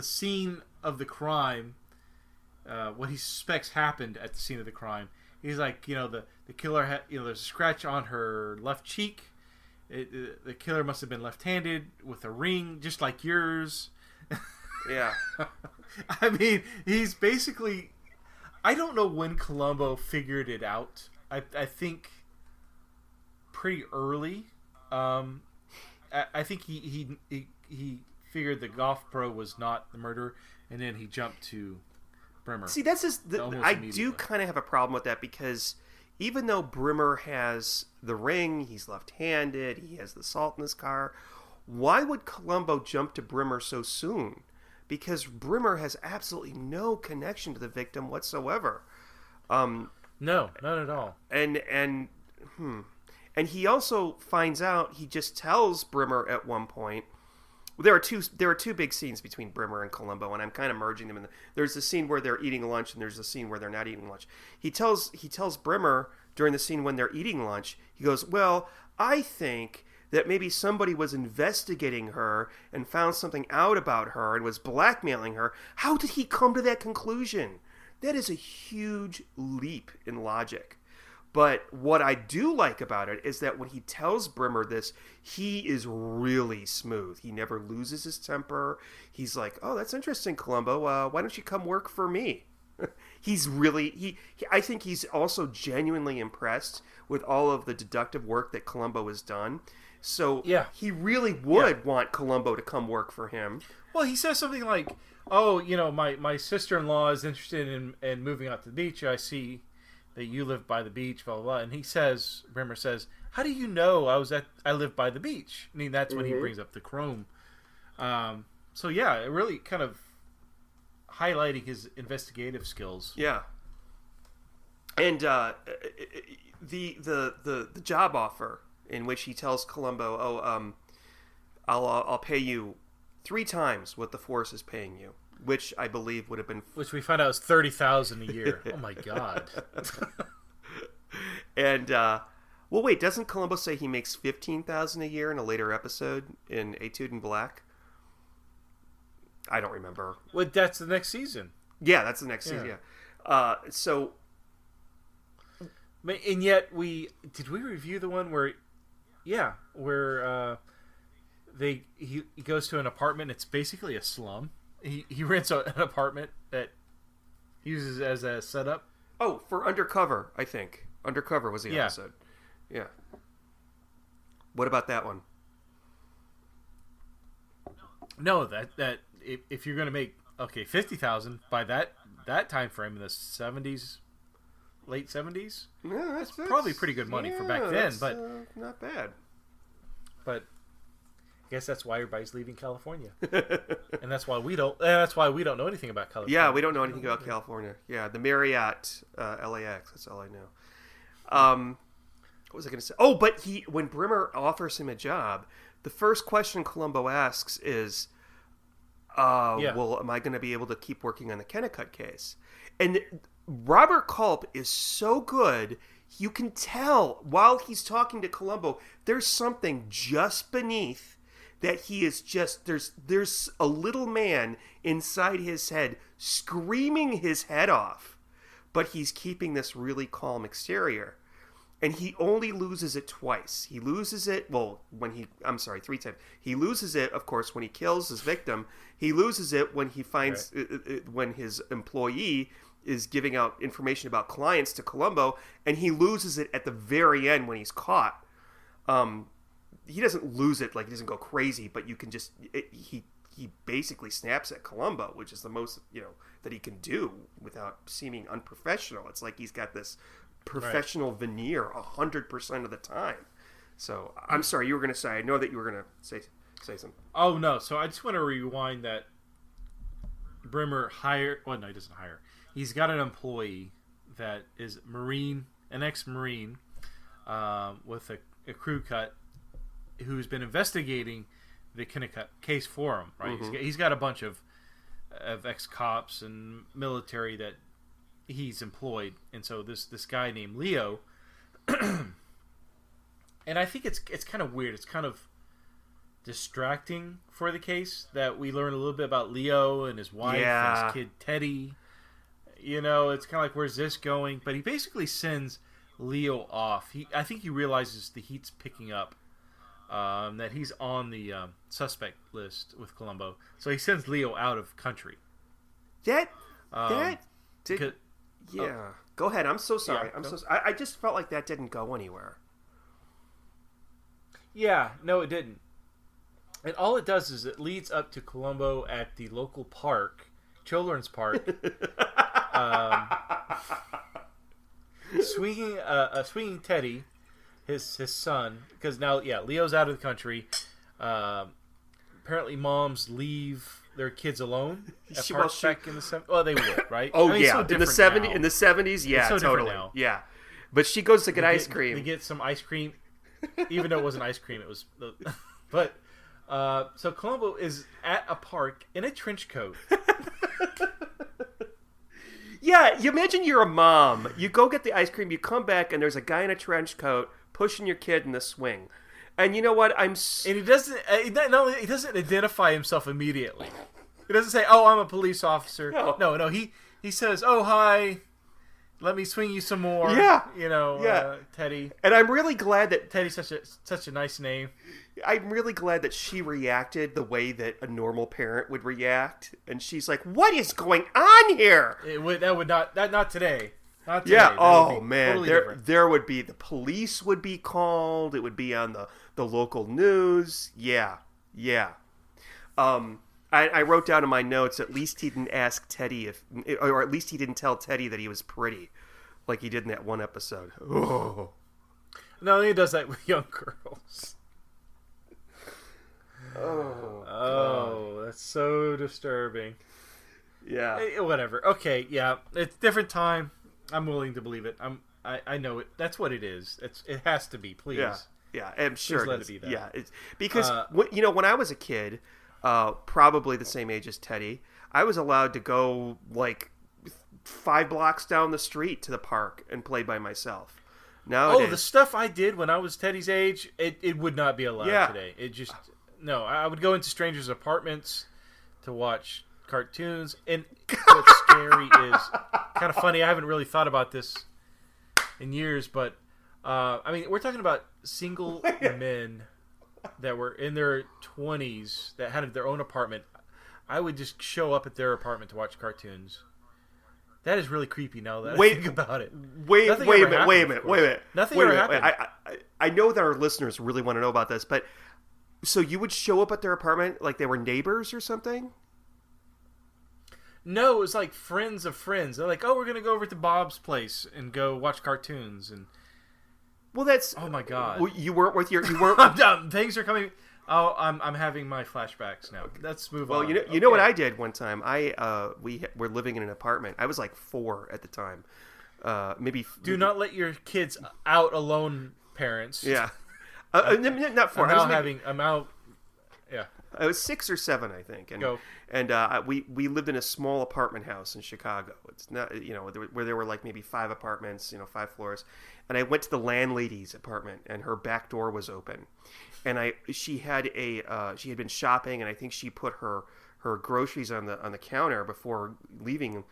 scene of the crime, what he suspects happened at the scene of the crime, he's like, the killer had, there's a scratch on her left cheek. The killer must have been left-handed with a ring, just like yours. Yeah. I mean, he's basically... I don't know when Columbo figured it out. I think pretty early. I think he figured the golf pro was not the murderer, and then he jumped to Bremer. See, that's I do kind of have a problem with that, because even though Bremer has the ring, he's left-handed, he has the salt in his car, why would Columbo jump to Bremer so soon? Because Bremer has absolutely no connection to the victim whatsoever. No, not at all. And he also finds out, he just tells Bremer at one point. There are two big scenes between Bremer and Columbo, and I'm kind of merging them. There's the scene where they're eating lunch, and there's the scene where they're not eating lunch. He tells Bremer during the scene when they're eating lunch, he goes, well, I think that maybe somebody was investigating her and found something out about her and was blackmailing her. How did he come to that conclusion? That is a huge leap in logic. But what I do like about it is that when he tells Bremer this, he is really smooth. He never loses his temper. He's like, oh, that's interesting, Columbo. Why don't you come work for me? He's really I think he's also genuinely impressed with all of the deductive work that Columbo has done. So Yeah. he really would want Columbo to come work for him. Well, he says something like, "Oh, my sister-in-law is interested in moving out to the beach. I see that you live by the beach, blah blah blah." And Bremer says, "How do you know I live by the beach?" I mean, that's when he brings up the chrome. So yeah, it really kind of highlighting his investigative skills. Yeah. And the job offer in which he tells Columbo, I'll pay you 3 times what the force is paying you, which I believe would have been... Which we find out is $30,000 a year. Oh my God. And, well, wait, doesn't Columbo say he makes $15,000 a year in a later episode in Etude in Black? I don't remember. Well, that's the next season. Yeah, that's the next season, yeah. So... And yet did we review the one where he goes to an apartment. It's basically a slum. He rents an apartment that he uses as a setup. Oh, for Undercover, I think. Undercover was the episode. Yeah. What about that one? No, that if you're going to make $50,000 by that time frame in the 70s, late 70s, Yeah, that's probably pretty good money for back then, but not bad. But I guess that's why everybody's leaving California, and that's why we don't. That's why we don't know anything about California. Yeah, we don't know anything about California. Yeah, the Marriott LAX. That's all I know. What was I going to say? Oh, but when Bremer offers him a job, the first question Columbo asks is, "Well, am I going to be able to keep working on the Kennicott case?" And Robert Culp is so good. You can tell while he's talking to Columbo, there's something just beneath that he is just there's a little man inside his head screaming his head off, but he's keeping this really calm exterior. And he only loses it twice. He loses it, 3 times. He loses it, of course, when he kills his victim. He loses it when he finds when his employee is giving out information about clients to Columbo, and he loses it at the very end when he's caught. He doesn't lose it, like he doesn't go crazy, but you can just he basically snaps at Columbo, which is the most that he can do without seeming unprofessional. It's like he's got this professional veneer 100% of the time. So I'm sorry, you were going to say. I know that you were going to say something. Oh no! So I just want to rewind that. Bremer hired. Well, no, he doesn't hire. He's got an employee that is an ex-Marine, with a crew cut, who's been investigating the Kennicott case for him. Right? Mm-hmm. He's got a bunch of ex-cops and military that he's employed, and so this guy named Leo, and I think it's kind of weird. It's kind of distracting for the case that we learn a little bit about Leo and his wife and his kid Teddy. It's kind of like, where's this going? But he basically sends Leo off. I think he realizes the heat's picking up, that he's on the suspect list with Columbo. So he sends Leo out of country. Yeah. Go ahead. I'm so sorry. I just felt like that didn't go anywhere. Yeah, no, it didn't. And all it does is it leads up to Columbo at the local park, children's park, swinging Teddy, his son, because now Leo's out of the country. Apparently, moms leave their kids alone at parks back in the 70s. Well, they would, right? Oh, I mean, yeah, in the 70s, yeah, so totally, now. yeah. But she goes to get ice cream. They get some ice cream, even though it wasn't ice cream. It was, but so Columbo is at a park in a trench coat. Yeah, you imagine you're a mom. You go get the ice cream. You come back, and there's a guy in a trench coat pushing your kid in the swing. And you know what? And he doesn't. He doesn't identify himself immediately. He doesn't say, "Oh, I'm a police officer." No. He says, "Oh, hi," let me swing you some more. Yeah. Teddy. And I'm really glad that Teddy's such a nice name. I'm really glad that she reacted the way that a normal parent would react, and she's like, "What is going on here?" Not today. Not today. Yeah. That Oh would be man, totally different. there would be the police would be called. It would be on the local news. Yeah. I wrote down in my notes. At least he didn't ask Teddy or at least he didn't tell Teddy that he was pretty, like he did in that one episode. Oh. No, he does that with young girls. Oh, that's so disturbing. Yeah. Whatever. Okay, yeah, it's different time. I'm willing to believe it. I know it. That's what it is. It has to be. Please. Yeah. I'm sure. Please let it be that. Yeah. Because when I was a kid, probably the same age as Teddy, I was allowed to go like 5 blocks down the street to the park and play by myself. Nowadays, the stuff I did when I was Teddy's age, it would not be allowed today. It just no. I would go into strangers' apartments to watch cartoons, and what's scary is kind of funny. I haven't really thought about this in years, but I mean, we're talking about single men that were in their 20s that had their own apartment. I would just show up at their apartment to watch cartoons. That is really creepy now that I think about it. Wait a minute. Nothing ever happened. I know that our listeners really want to know about this, but so you would show up at their apartment like they were neighbors or something? No, it was like friends of friends. They're like, "Oh, we're gonna go over to Bob's place and go watch cartoons." And well, that's oh my god, you weren't with your I'm done. Things are coming. Oh, I'm having my flashbacks now. Let's move on. Well, you know what I did one time? We were living in an apartment. I was like 4 at the time. Maybe. Do not let your kids out alone, parents. Yeah. Not 4. I'm out. Yeah. I was 6 or 7, I think. And we lived in a small apartment house in Chicago. It's not, where there were like maybe 5 apartments, 5 floors. And I went to the landlady's apartment, and her back door was open. And she had been shopping, and I think she put her groceries on the counter before leaving,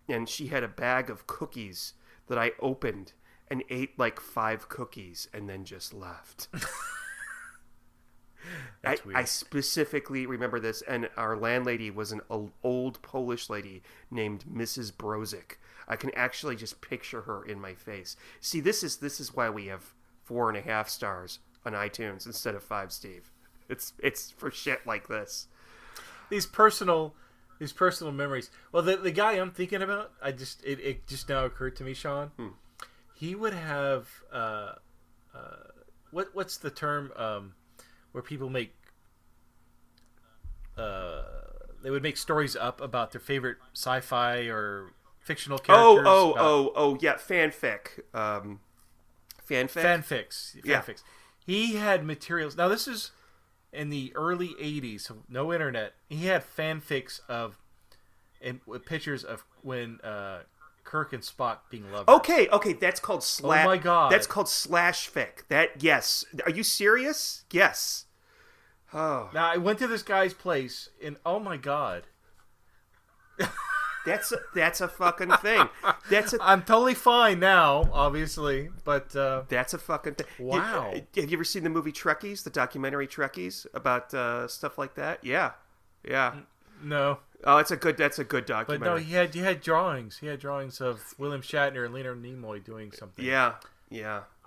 and she had a bag of cookies that I opened and ate like 5 cookies and then just left. I specifically remember this, and our landlady was an old Polish lady named Mrs. Brozik. I can actually just picture her in my face. See, this is why we have 4.5 stars on iTunes instead of 5, Steve. It's for shit like this. These personal memories. Well, the guy I'm thinking about, it just now occurred to me, Sean. He would have what's the term where people make they would make stories up about their favorite sci-fi or fictional characters. Yeah, fanfic. Fanfics. Yeah. He had materials. Now this is in the early 80s, so no internet. He had fanfics with pictures of when Kirk and Spock being lovers. Okay, that's called slash. Oh my god, that's called slash fic. Yes, are you serious? Yes. Oh. Now I went to this guy's place, and oh my god, that's a fucking thing. I'm totally fine now, obviously, but that's a fucking thing. Wow. Have you ever seen the movie Trekkies, the documentary Trekkies about stuff like that? Yeah. No. Oh, that's a good documentary. But no, he had drawings. He had drawings of William Shatner and Leonard Nimoy doing something. Yeah.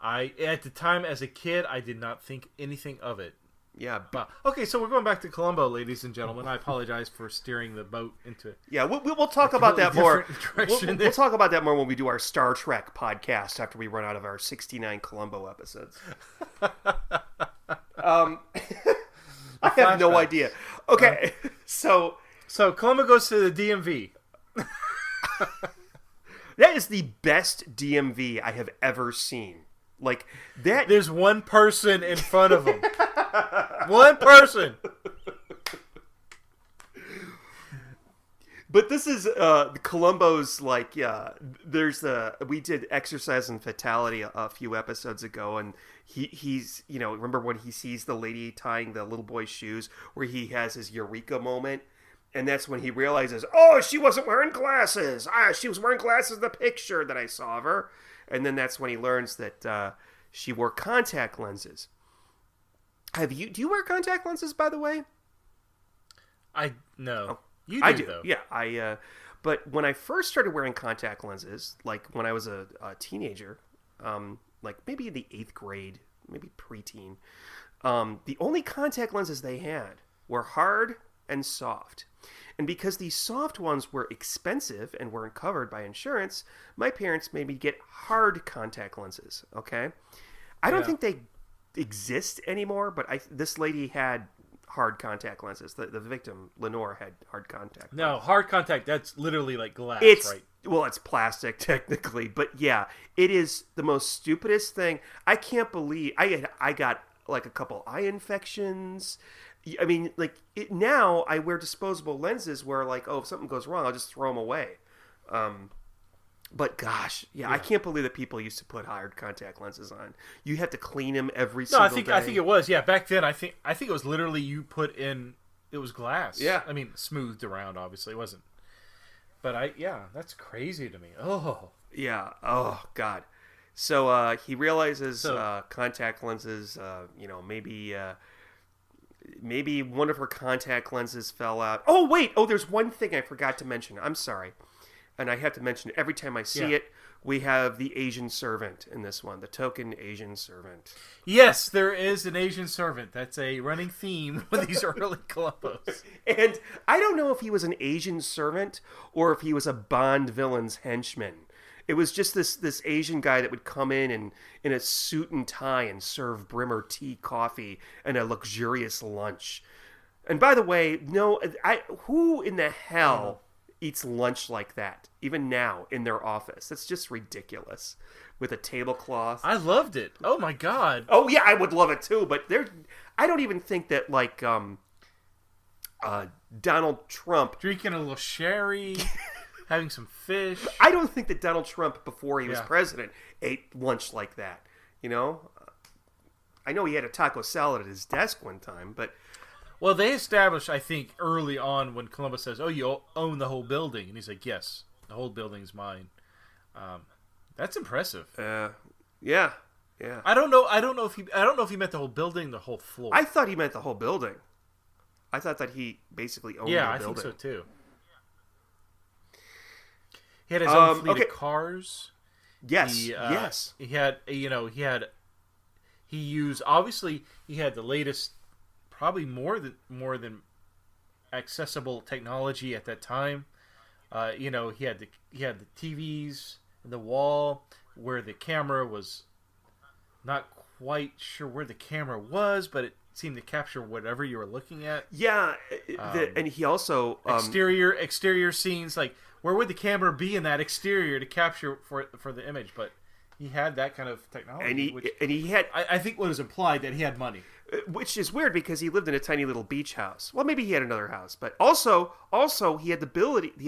At the time, as a kid, I did not think anything of it. Yeah. Okay, so we're going back to Columbo, ladies and gentlemen. I apologize for steering the boat into. Yeah, we'll talk about that more. We'll talk about that more when we do our Star Trek podcast after we run out of our 69 Columbo episodes. I have no idea. Okay, so Columbo goes to the DMV. That is the best DMV I have ever seen. Like that. There's one person in front of him. One person. But this is Columbo's like we did Exercise and Fatality a few episodes ago, and he's remember when he sees the lady tying the little boy's shoes, where he has his eureka moment, And that's when he realizes, oh, she wasn't wearing glasses. She was wearing glasses in the picture that I saw of her. And then that's when he learns that she wore contact lenses. Do you wear contact lenses, by the way? No. Oh, You I do, do. though. Yeah, but when I first started wearing contact lenses, like when I was a teenager, like maybe in the 8th grade, maybe preteen, the only contact lenses they had were hard and soft. And because these soft ones were expensive and weren't covered by insurance, my parents made me get hard contact lenses, okay? I don't think they exist anymore, but this lady had hard contact lenses. The victim, Lenore, had hard contact lenses. No, hard contact, that's literally like glass, right? Well, it's plastic technically, but yeah, it is the most stupidest thing. I can't believe I got like a couple eye infections. I mean, like now I wear disposable lenses where like, oh, if something goes wrong, I'll just throw them away. But gosh, I can't believe that people used to put hard contact lenses on. You have to clean them every single day. I think it was. Yeah, back then I think it was literally you put in, it was glass. Yeah. I mean, smoothed around obviously, it wasn't. But that's crazy to me. Oh. Yeah. Oh God. So he realizes contact lenses. Maybe one of her contact lenses fell out. Oh wait. Oh, there's one thing I forgot to mention. I'm sorry, and I have to mention it every time I see it. We have the Asian servant in this one, the token Asian servant. Yes, there is an Asian servant. That's a running theme with these early Columbos. And I don't know if he was an Asian servant or if he was a Bond villain's henchman. It was just this Asian guy that would come in a suit and tie and serve Bremer tea, coffee, and a luxurious lunch. And by the way, who in the hell eats lunch like that, even now in their office? That's just ridiculous. With a tablecloth. I loved it. Oh my God. Oh yeah, I would love it too. But I don't even think that like Donald Trump Drinking a little sherry, having some fish. I don't think that Donald Trump, before he was president, ate lunch like that. You know, I know he had a taco salad at his desk one time, but. Well, they established, I think, early on when Columbus says, "Oh, you own the whole building," and he's like, "Yes, the whole building's mine." That's impressive. Yeah. I don't know if he meant the whole building, the whole floor. I thought he meant the whole building. I thought that he basically owned the building. Yeah, I think so too. He had his own fleet of cars. Yes. Yes. He had obviously he had the latest. Probably more than accessible technology at that time. He had the TVs in the wall where the camera was not quite sure where the camera was, but it seemed to capture whatever you were looking at. Yeah, and he also exterior scenes, like where would the camera be in that exterior to capture for the image, but he had that kind of technology. And he had. I think what is implied that he had money. Which is weird because he lived in a tiny little beach house. Well, maybe he had another house, but also he had the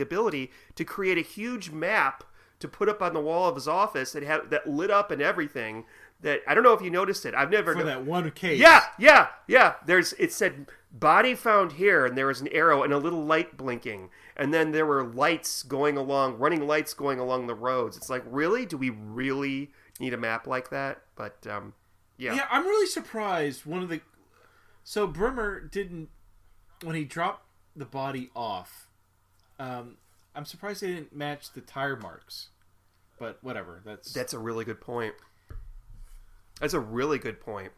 ability to create a huge map to put up on the wall of his office that lit up and everything. That I don't know if you noticed it. I've never for that one case. Yeah. It said body found here, and there was an arrow and a little light blinking, and then there were running lights going along the roads. It's like, really? Do we really need a map like that? But Yeah, I'm really surprised. So Bremer didn't, when he dropped the body off, I'm surprised they didn't match the tire marks. But whatever, that's a really good point. That's a really good point.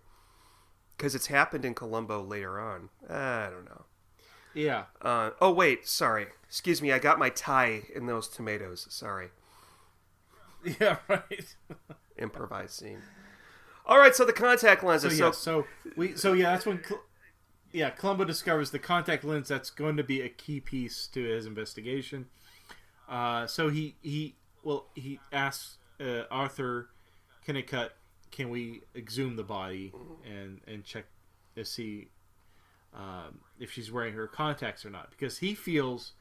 Because it's happened in Columbo later on. I don't know. Yeah. Oh, wait, sorry. Excuse me, I got my tie in those tomatoes. Sorry. Yeah, right. Improvised scene. All right, so the contact lenses. That's when Columbo discovers the contact lens. That's going to be a key piece to his investigation. So he asks Arthur Kennicott, can we exhume the body and check to see if she's wearing her contacts or not? Because he feels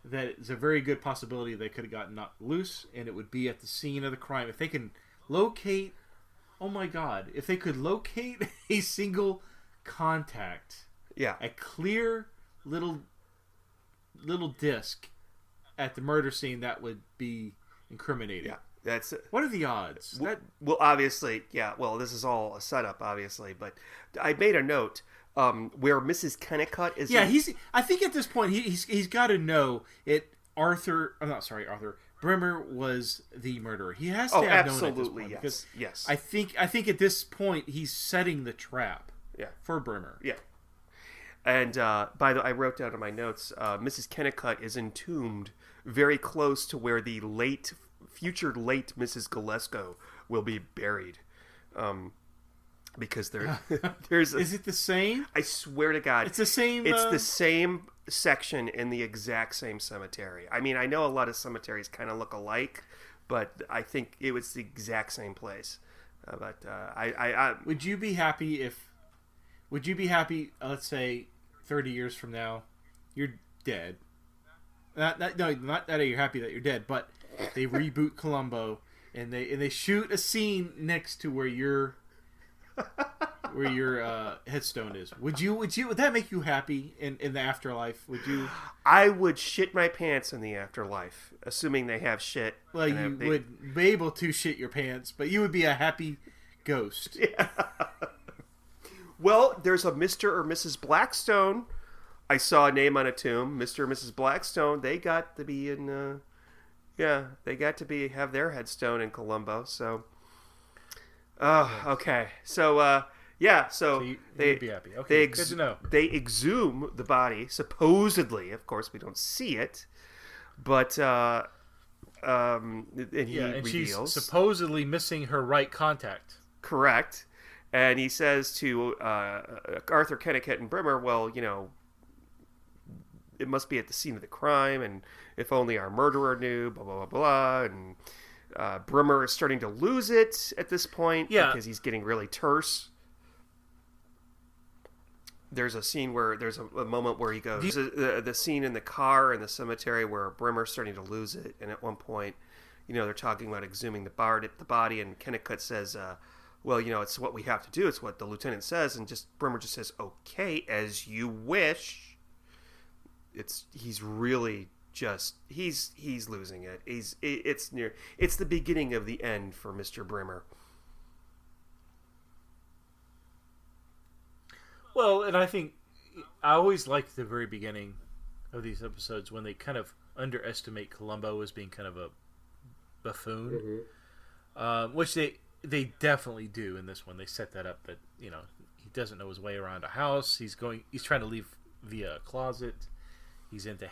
that it's a very good possibility they could have gotten knocked loose, and it would be at the scene of the crime. If they can locate... Oh my God, if they could locate a single contact, a clear little little disc at the murder scene that would be incriminating. Yeah, that's it. What are the odds? Well, obviously, yeah. Well, this is all a setup, obviously. But I made a note where Mrs. Kennicott is. Yeah, I think at this point he's got to know it. Arthur. I'm not sorry, Arthur. Bremer was the murderer. He has to have known at this point. Yes. Because Yes. I think at this point he's setting the trap. Yeah. For Bremer. Yeah. And by the way, I wrote down in my notes, Mrs. Kennicott is entombed very close to where the future late Mrs. Gillespie will be buried. Because there's Is it the same? I swear to God, It's the same. It's the same section in the exact same cemetery. I mean, I know a lot of cemeteries kind of look alike, but I think it was the exact same place. I Would you be happy if? Would you be happy? Let's say 30 years from now, you're dead. Not that you're happy that you're dead, but they reboot Columbo and they shoot a scene next to where your headstone is. Would that make you happy in the afterlife? Would you? I would shit my pants in the afterlife, assuming they have shit. Well, you would be able to shit your pants, but you would be a happy ghost. Yeah. Well, there's a Mr. or Mrs. Blackstone. I saw a name on a tomb, Mr. or Mrs. Blackstone. They got to be in. They got to have their headstone in Columbo. So. Okay. So, So you'd be happy. Okay. Good to know. They exhume the body, supposedly. Of course, we don't see it, but and he and reveals she's supposedly missing her right contact. Correct. And he says to Arthur Kennicott and Bremer, well, it must be at the scene of the crime, and if only our murderer knew, blah, blah, blah, blah. And Bremer is starting to lose it at this point because he's getting really terse. There's a scene where there's a moment where he goes, the scene in the car in the cemetery where Bremer's starting to lose it. And at one point, they're talking about exhuming the body, and Kennicott says, well, it's what we have to do. It's what the lieutenant says. And Bremer just says, okay, as you wish. He's really he's losing it. It's the beginning of the end for Mr. Bremer. Well, and I think I always like the very beginning of these episodes when they kind of underestimate Columbo as being kind of a buffoon, which they definitely do in this one. They set that up that he doesn't know his way around a house. He's trying to leave via a closet. He's into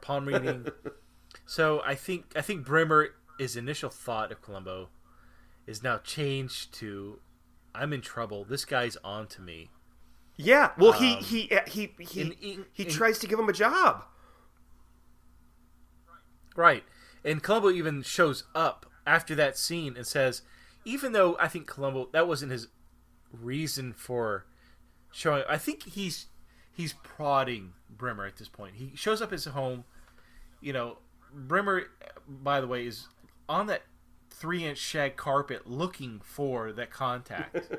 palm reading. So I think Bremer's initial thought of Columbo is now changed to, I'm in trouble. This guy's on to me. Yeah. Well, he tries to give him a job. Right. And Columbo even shows up after that scene and says, even though I think Columbo, that wasn't his reason for showing, I think he's prodding Bremer at this point. He shows up at his home. Bremer, by the way, is on that 3-inch shag carpet looking for that contact.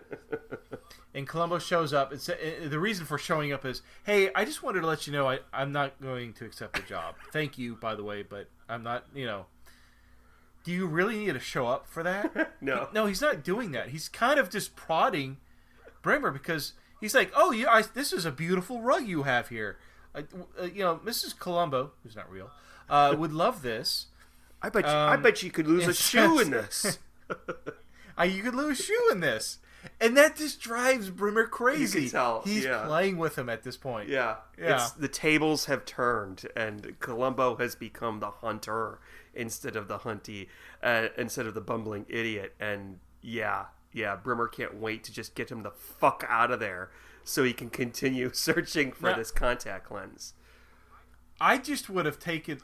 And Columbo shows up. The reason for showing up is, hey, I just wanted to let you know I'm not going to accept the job. Thank you, by the way, but I'm not, Do you really need to show up for that? No. No, he's not doing that. He's kind of just prodding Bremer because he's like, oh, yeah, this is a beautiful rug you have here. Mrs. Columbo, who's not real, would love this. I bet you could lose a shoe in this. You could lose a shoe in this. And that just drives Bremer crazy. You can tell. He's playing with him at this point. Yeah. The tables have turned, and Columbo has become the hunter instead of the huntee, instead of the bumbling idiot. And Bremer can't wait to just get him the fuck out of there so he can continue searching for this contact lens. I just would have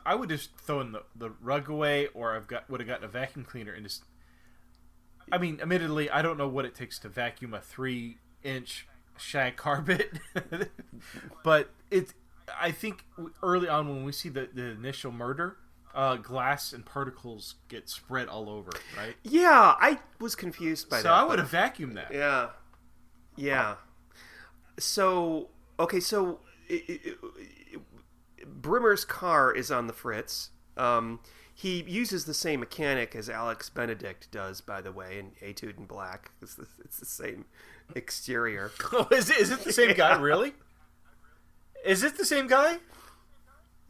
I would have thrown the rug away, or would have gotten a vacuum cleaner and just. I mean, admittedly, I don't know what it takes to vacuum a 3-inch shag carpet, but I think early on when we see the initial murder, glass and particles get spread all over, right? Yeah, I was confused by that. So I would have vacuumed that. Yeah. So, okay, Bremer's car is on the fritz. He uses the same mechanic as Alex Benedict does, by the way, in Etude in Black. It's the same exterior. Oh, is it the same guy, really? Is it the same guy?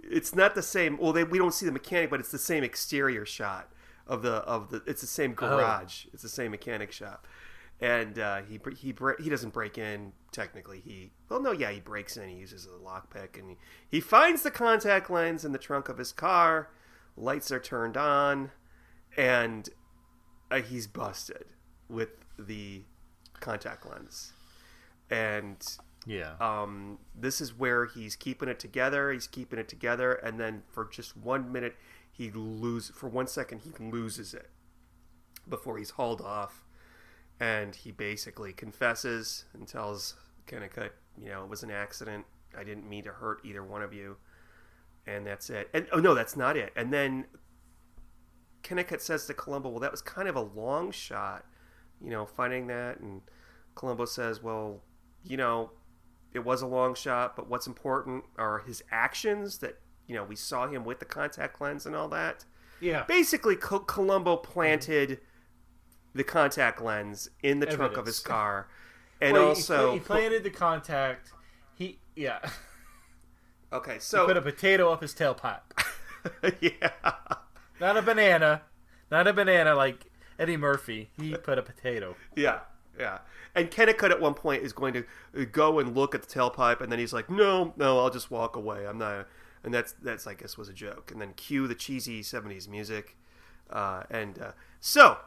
It's not the same. Well, we don't see the mechanic, but it's the same exterior shot of the. It's the same garage. It's the same mechanic shop, and he doesn't break in technically. He breaks in. He uses a lockpick, and he finds the contact lens in the trunk of his car. Lights are turned on, and he's busted with the contact lens, and. Yeah. This is where he's keeping it together. And then for just 1 minute, for 1 second, he loses it before he's hauled off. And he basically confesses and tells Kennicott, it was an accident. I didn't mean to hurt either one of you. And that's it. And no, that's not it. And then Kennicott says to Columbo, well, that was kind of a long shot, finding that. And Columbo says, well, it was a long shot, but what's important are his actions that, we saw him with the contact lens and all that. Yeah. Basically, Columbo planted the contact lens in the trunk of his car. And he planted the contact. Okay, so... He put a potato up his tailpipe. Yeah. Not a banana like Eddie Murphy. He put a potato. Yeah. And Kennicott at one point is going to go and look at the tailpipe, and then he's like, no, I'll just walk away. I'm not... And that's I guess, was a joke. And then cue the cheesy 70s music. So,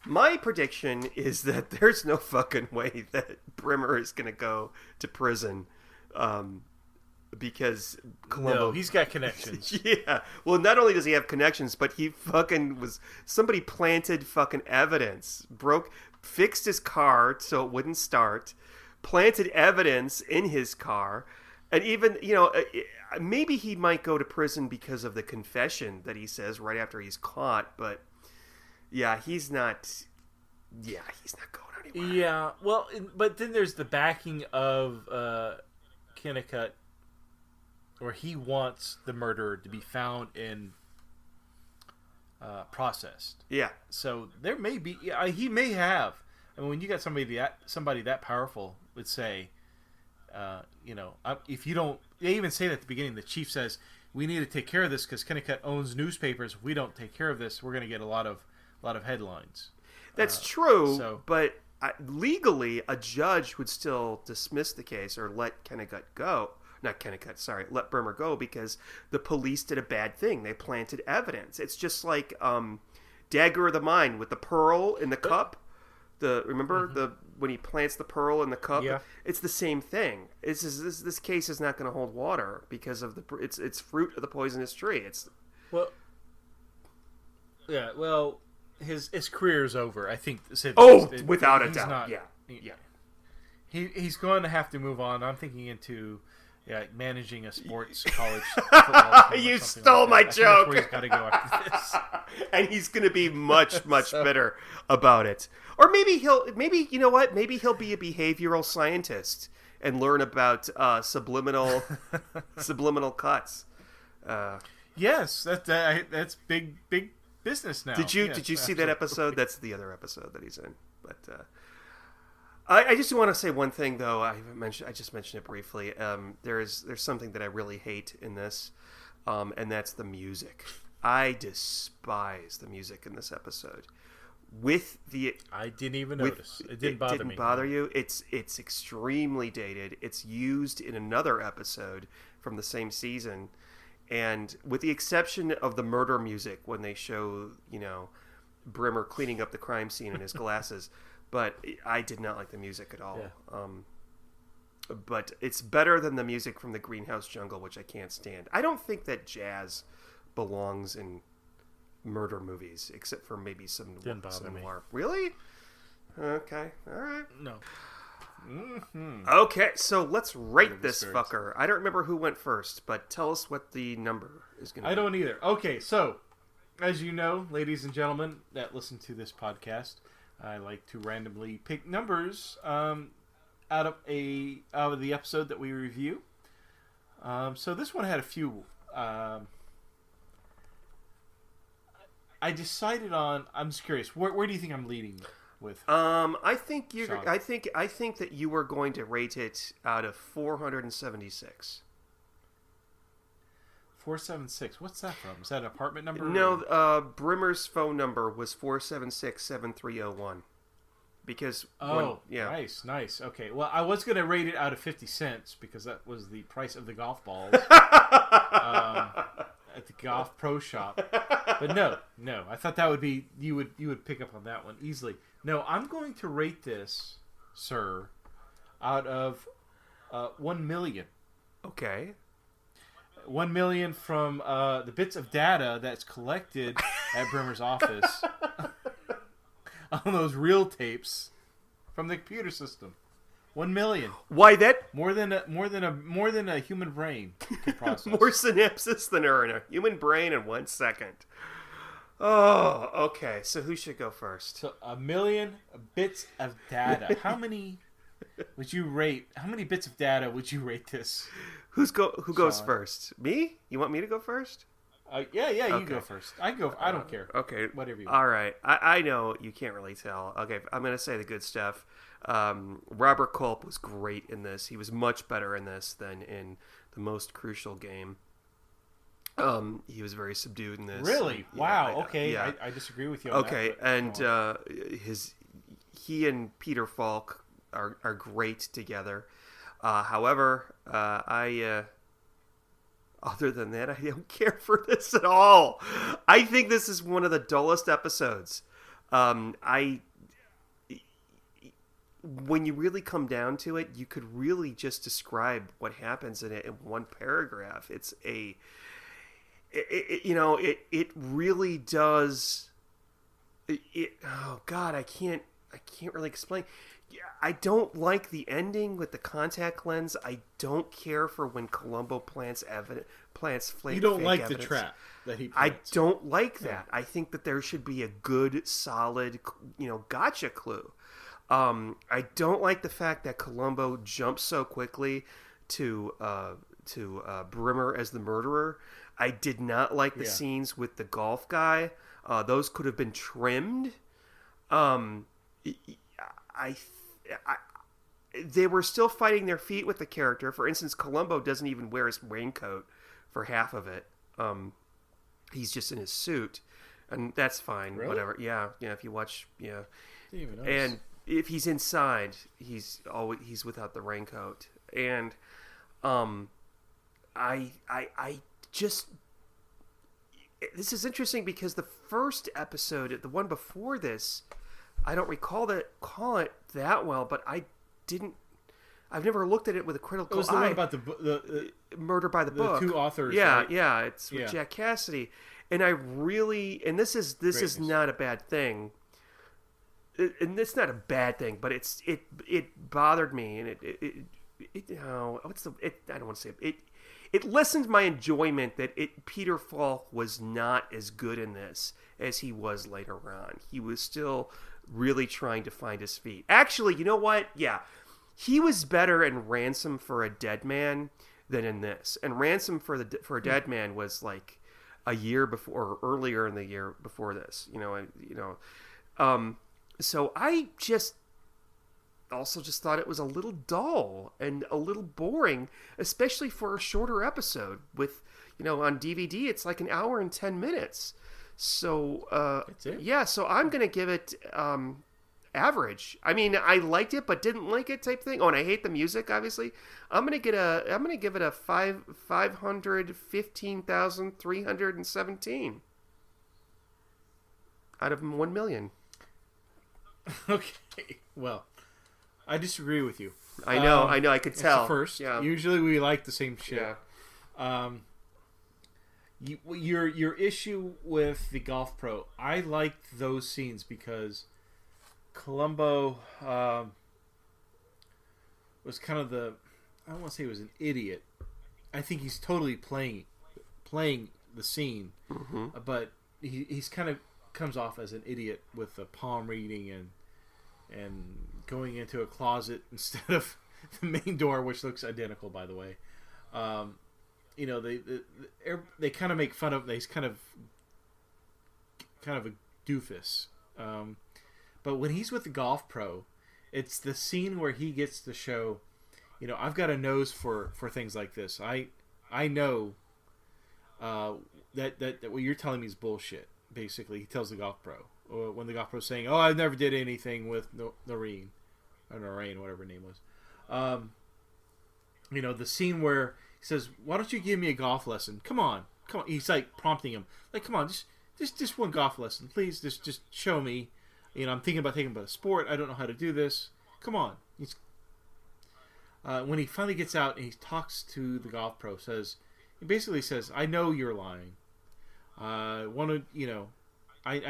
my prediction is that there's no fucking way that Bremer is going to go to prison. Because Columbo... No, he's got connections. Yeah. Well, not only does he have connections, but he fucking was... Somebody planted fucking evidence. Fixed his car so it wouldn't start. Planted evidence in his car. And even, maybe he might go to prison because of the confession that he says right after he's caught. But, yeah, he's not going anywhere. Yeah, well, but then there's the backing of Kennicott, where he wants the murderer to be found and processed. Yeah. So there may be, he may have. I mean, when you got somebody that powerful, would say, if you don't, they even say that at the beginning. The chief says, we need to take care of this because Kennicott owns newspapers. If we don't take care of this, we're going to get a lot of headlines. That's true, but legally, a judge would still dismiss the case or let Kennicott go. Not Kennicott, sorry, let Bremer go because the police did a bad thing. They planted evidence. It's just like Dagger of the Mind with the pearl in the cup. Remember when he plants the pearl in the cup? Yeah. It's the same thing. This case is not going to hold water because of it's fruit of the poisonous tree. His career is over. I think. Without a doubt. He's going to have to move on. I'm thinking into managing a sports college football team. You stole my joke. That's where he's got to go after this. And he's going to be much bitter about it. Or maybe you know what? Maybe he'll be a behavioral scientist and learn about subliminal cuts. Yes, that's big business now. Did you see that episode? That's the other episode that he's in. But I just want to say one thing though. I just mentioned it briefly. There's something that I really hate in this, and that's the music. I despise the music in this episode. I didn't even notice. It didn't bother me. Didn't bother you? It's extremely dated. It's used in another episode from the same season, and with the exception of the murder music when they show Bremer cleaning up the crime scene in his glasses. But I did not like the music at all. Yeah. But it's better than the music from the Greenhouse Jungle, which I can't stand. I don't think that jazz belongs in murder movies, except for maybe some noir. Really? Okay. All right. No. Mm-hmm. Okay, so let's rate this fucker. I don't remember who went first, but tell us what the number is going to be. I don't either. Okay, so, as you know, ladies and gentlemen that listen to this podcast, I like to randomly pick numbers out of the episode that we review. So this one had a few. I decided on. I'm just curious. Where do you think I'm leading with? I think you. Sean? I think that you were going to rate it out of 476. 476. What's that from? Is that an apartment number? No, Bremer's phone number was 476-7301. Because nice. Okay, well, I was gonna rate it out of 50 cents because that was the price of the golf balls at the Golf Pro Shop. But no, I thought that would be you would pick up on that one easily. No, I'm going to rate this, sir, out of 1 million. Okay. 1 million from the bits of data that's collected at Bremer's office on those reel tapes from the computer system. 1 million. Why that? More than a human brain can process. More synapses than are in a human brain in 1 second. Oh, okay. So who should go first? So 1 million bits of data. How many would you rate? How many bits of data would you rate this? Who goes Sean? first? Me? You want me to go first? Yeah, you Okay. go first. I don't care. Okay. Whatever you want. All right. I know you can't really tell. Okay, I'm going to say the good stuff. Robert Culp was great in this. He was much better in this than in The Most Crucial Game. He was very subdued in this. Really? Yeah, Wow. Okay. Yeah. I disagree with you on Okay, that. and he and Peter Falk are great together. However, other than that, I don't care for this at all. I think this is one of the dullest episodes. When you really come down to it, you could really just describe what happens in it in one paragraph. It really does. Oh God, I can't really explain. I don't like the ending with the contact lens. I don't care for when Columbo plants fake You don't like evidence. the trap that he I plants. don't like that. I think that there should be a good, solid, gotcha clue. I don't like the fact that Columbo jumps so quickly to Bremer as the murderer. I did not like the scenes with the golf guy. Those could have been trimmed. They were still fighting their feet with the character. For instance, Columbo doesn't even wear his raincoat for half of it. He's just in his suit, and that's fine. Really? Whatever. Yeah. If you watch, Didn't even notice. and if he's inside, he's without the raincoat. And I just, this is interesting because the first episode, the one before this, I don't call it that well, but I've never looked at it with a critical eye. It was the one about the Murder by the Book. two authors. Yeah, right? yeah, it's with Jack Cassidy, and this is not a bad thing. And it's not a bad thing, but it bothered me, and I don't want to say it. It lessened my enjoyment that Peter Falk was not as good in this as he was later on. He was still really trying to find his feet. Actually, you know what? Yeah, he was better in Ransom for a Dead Man than in this. And Ransom for a Dead Man was like a year before, or earlier in the year before this. So I just thought it was a little dull and a little boring, especially for a shorter episode. With on DVD, it's like an hour and 10 minutes. So That's it? yeah, so I'm gonna give it average. I mean, I liked it but didn't like it type thing. Oh, and I hate the music. Obviously, I'm gonna give it a 515,317 out of 1 million. Okay. Well, I disagree with you. I know. I could It's tell. the first. Yeah. Usually we like the same shit. Yeah. Your issue with the Golf Pro, I liked those scenes because Columbo was kind of I don't want to say he was an idiot. I think he's totally playing the scene, but he's kind of comes off as an idiot with the palm reading and going into a closet instead of the main door, which looks identical, by the way. they kind of make fun of. He's kind of a doofus. But when he's with the golf pro, it's the scene where he gets to show, I've got a nose for things like this. I know that what you're telling me is bullshit. Basically, he tells the golf pro when the golf pro's saying, "Oh, I never did anything with Noreen, whatever her name was." The scene where he says, "Why don't you give me a golf lesson? Come on." He's like prompting him, like, "Come on, just one golf lesson, please. Just show me. I'm thinking about taking up a sport. I don't know how to do this. Come on." When he finally gets out and he talks to the golf pro, he basically says, "I know you're lying. I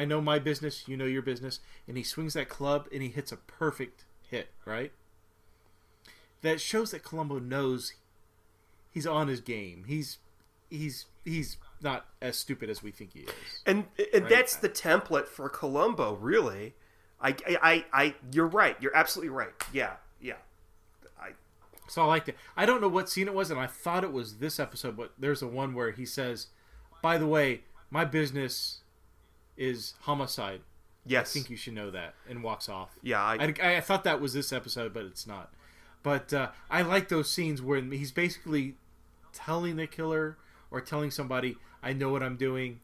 know my business. You know your business." And he swings that club and he hits a perfect hit. Right. That shows that Columbo knows he's on his game. He's not as stupid as we think he is. And right? That's the template for Columbo, really. You're right. You're absolutely right. Yeah. So I liked it. I don't know what scene it was, and I thought it was this episode, but there's a one where he says, "By the way, my business is homicide. Yes. I think you should know that," and walks off. Yeah. I thought that was this episode, but it's not. But I like those scenes where he's basically telling the killer or telling somebody, "I know what I'm doing,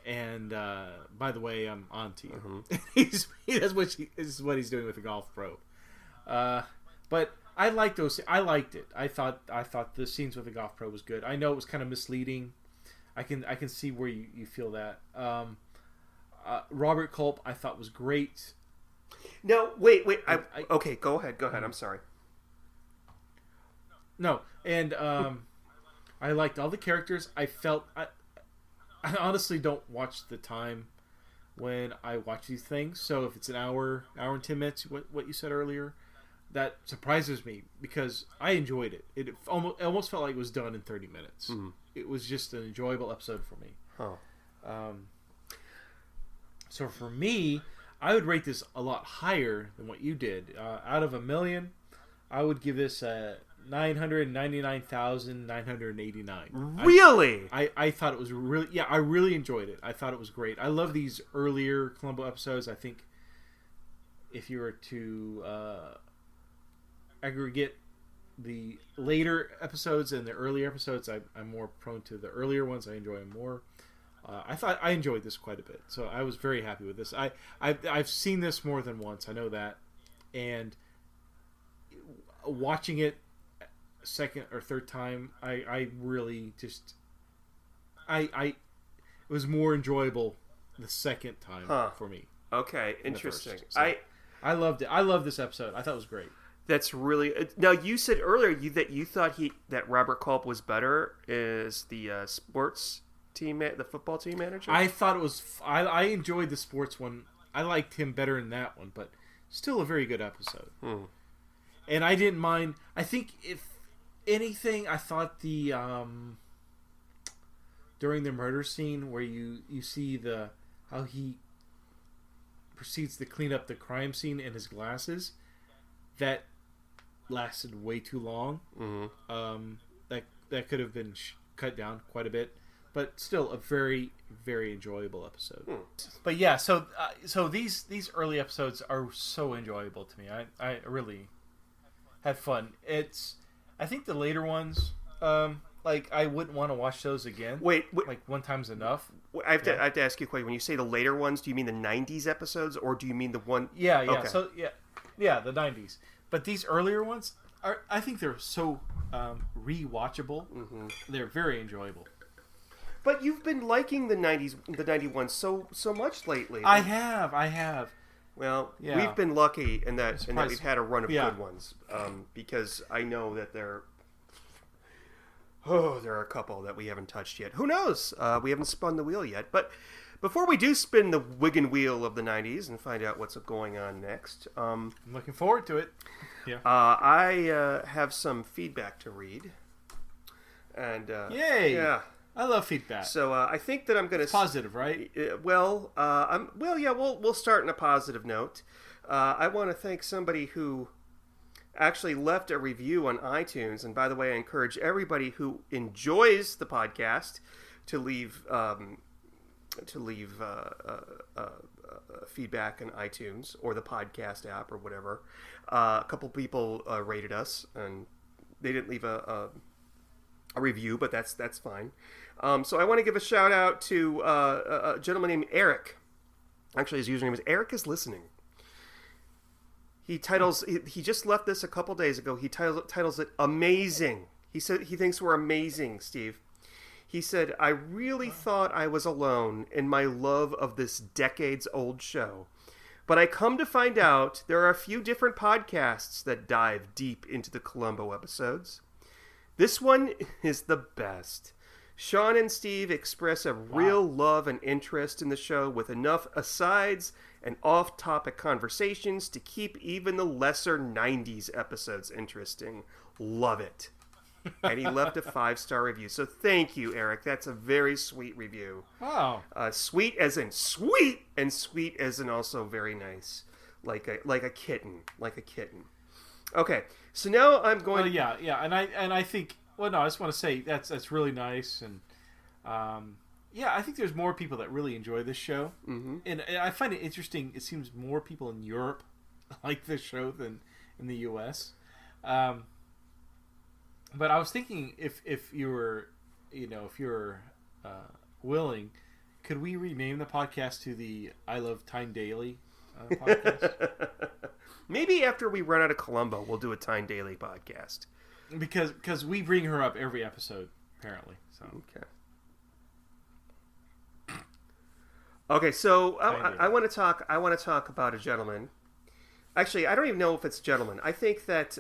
and by the way, I'm on to you." Mm-hmm. This is what he's doing with the golf pro. But I like those. I liked it. I thought the scenes with the golf pro was good. I know it was kind of misleading. I can see where you feel that. Robert Culp I thought was great. No, wait. Okay, go ahead. I'm sorry. No, and I liked all the characters. I honestly don't watch the time when I watch these things. So if it's an hour and 10 minutes, what you said earlier, that surprises me because I enjoyed it. It almost felt like it was done in 30 minutes. Mm-hmm. It was just an enjoyable episode for me. Huh. So for me, I would rate this a lot higher than what you did. Out of 1 million, I would give this 999,989. Really? I thought it was really... Yeah, I really enjoyed it. I thought it was great. I love these earlier Columbo episodes. I think if you were to aggregate the later episodes and the earlier episodes, I'm more prone to the earlier ones. I enjoy them more. I enjoyed this quite a bit. So I was very happy with this. I've seen this more than once. I know that. And watching it second or third time, I really just it was more enjoyable the second time for me. Okay, interesting. So I loved it. I loved this episode. I thought it was great. That's really now. You said earlier that you thought that Robert Culp was better as the sports team, the football team manager. I thought it was. I enjoyed the sports one. I liked him better in that one, but still a very good episode. And I didn't mind. I think if anything, I thought the during the murder scene where you see how he proceeds to clean up the crime scene in his glasses, that lasted way too long. Mm-hmm. That could have been cut down quite a bit, but still a very, very enjoyable episode. But yeah, so these early episodes are so enjoyable to me. I really had fun. I think the later ones, like I wouldn't want to watch those again. Wait. Like one time's enough. I have to ask you a question. When you say the later ones, do you mean the 90s episodes, or do you mean the one? Yeah. Okay. So yeah, the 90s. But these earlier ones I think they're so rewatchable. Mm-hmm. They're very enjoyable. But you've been liking the 91 so much lately. I have. Well, yeah. We've been lucky in that we've had a run of Yeah. good ones. Because I know that there are a couple that we haven't touched yet. Who knows? We haven't spun the wheel yet. But before we do spin the Wigan wheel of the 90s and find out what's going on next, I'm looking forward to it. Yeah. I have some feedback to read. And yay! Yeah. I love feedback. So I think that I'm going to positive, right? We'll start on a positive note. I want to thank somebody who actually left a review on iTunes. And by the way, I encourage everybody who enjoys the podcast to leave feedback on iTunes or the podcast app or whatever. A couple people rated us, and they didn't leave a review, but that's fine. So I want to give a shout out to a gentleman named Eric. Actually, his username is Eric is Listening. He just left this a couple days ago. He titles it Amazing. He said he thinks we're amazing, Steve. He said, I really thought I was alone in my love of this decades-old show. But I come to find out there are a few different podcasts that dive deep into the Columbo episodes. This one is the best. Sean and Steve express a real love and interest in the show with enough asides and off-topic conversations to keep even the lesser 90s episodes interesting. Love it. And he left a 5-star review. So thank you, Eric. That's a very sweet review. Wow. Sweet as in sweet, and sweet as in also very nice. Like a kitten. Like a kitten. Okay, so now I'm going... Well, yeah. And I think... Well, no, I just want to say that's really nice. And, I think there's more people that really enjoy this show. Mm-hmm. And I find it interesting. It seems more people in Europe like this show than in the U.S., but I was thinking if you were, willing, could we rename the podcast to the I Love Tyne Daly podcast? Maybe after we run out of Columbo, we'll do a Tyne Daly podcast. Because we bring her up every episode, apparently. So okay. So I want to talk. I want to talk about a gentleman. Actually, I don't even know if it's a gentleman. I think that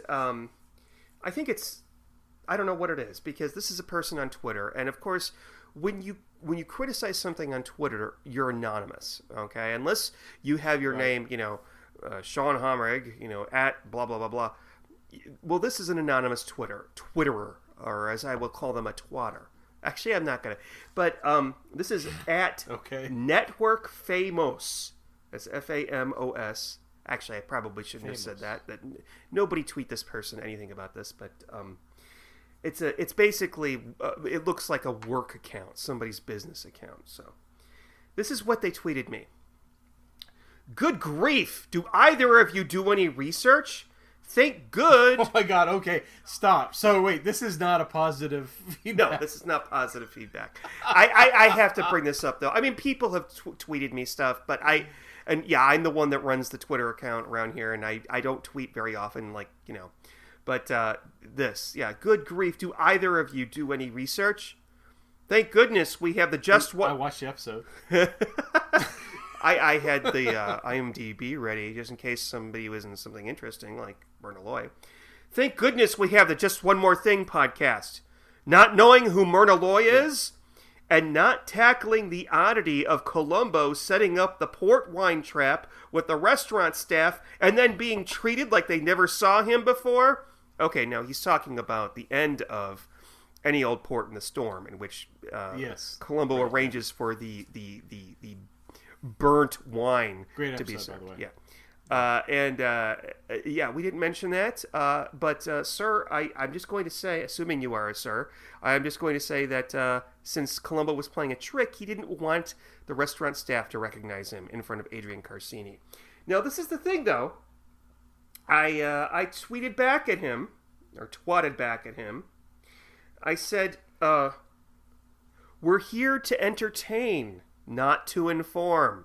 it's. I don't know what it is, because this is a person on Twitter, and of course, when you criticize something on Twitter, you're anonymous, okay? Unless you have your name, Sean Homrig, at blah blah blah blah. Well, this is an anonymous Twitterer, or as I will call them, a twatter. Actually, I'm not gonna, but this is at Network Famos. That's Famos. Actually, I probably shouldn't have said that. That nobody tweet this person anything about this, but it's basically it looks like a work account, somebody's business account. So this is what they tweeted me. Good grief! Do either of you do any research? Think good. Oh my God! Okay, stop. So wait, this is not a positive feedback. No, this is not positive feedback. I have to bring this up though. I mean, people have tweeted me stuff, but I'm the one that runs the Twitter account around here, and I don't tweet very often, But good grief. Do either of you do any research? Thank goodness we have the just one. I watched the episode. I had the IMDb ready just in case somebody was in something interesting like Myrna Loy. Thank goodness we have the Just One More Thing podcast. Not knowing who Myrna Loy is and not tackling the oddity of Columbo setting up the port wine trap with the restaurant staff and then being treated like they never saw him before. Okay, now he's talking about the end of Any Old Port in the Storm, in which Columbo arranges for the burnt wine Great to be episode, served. by the way. We didn't mention that. But sir, I'm just going to say, assuming you are a sir, I'm just going to say that since Columbo was playing a trick, he didn't want the restaurant staff to recognize him in front of Adrian Carsini. Now, this is the thing, though. I tweeted back at him, or twatted back at him. I said, we're here to entertain, not to inform.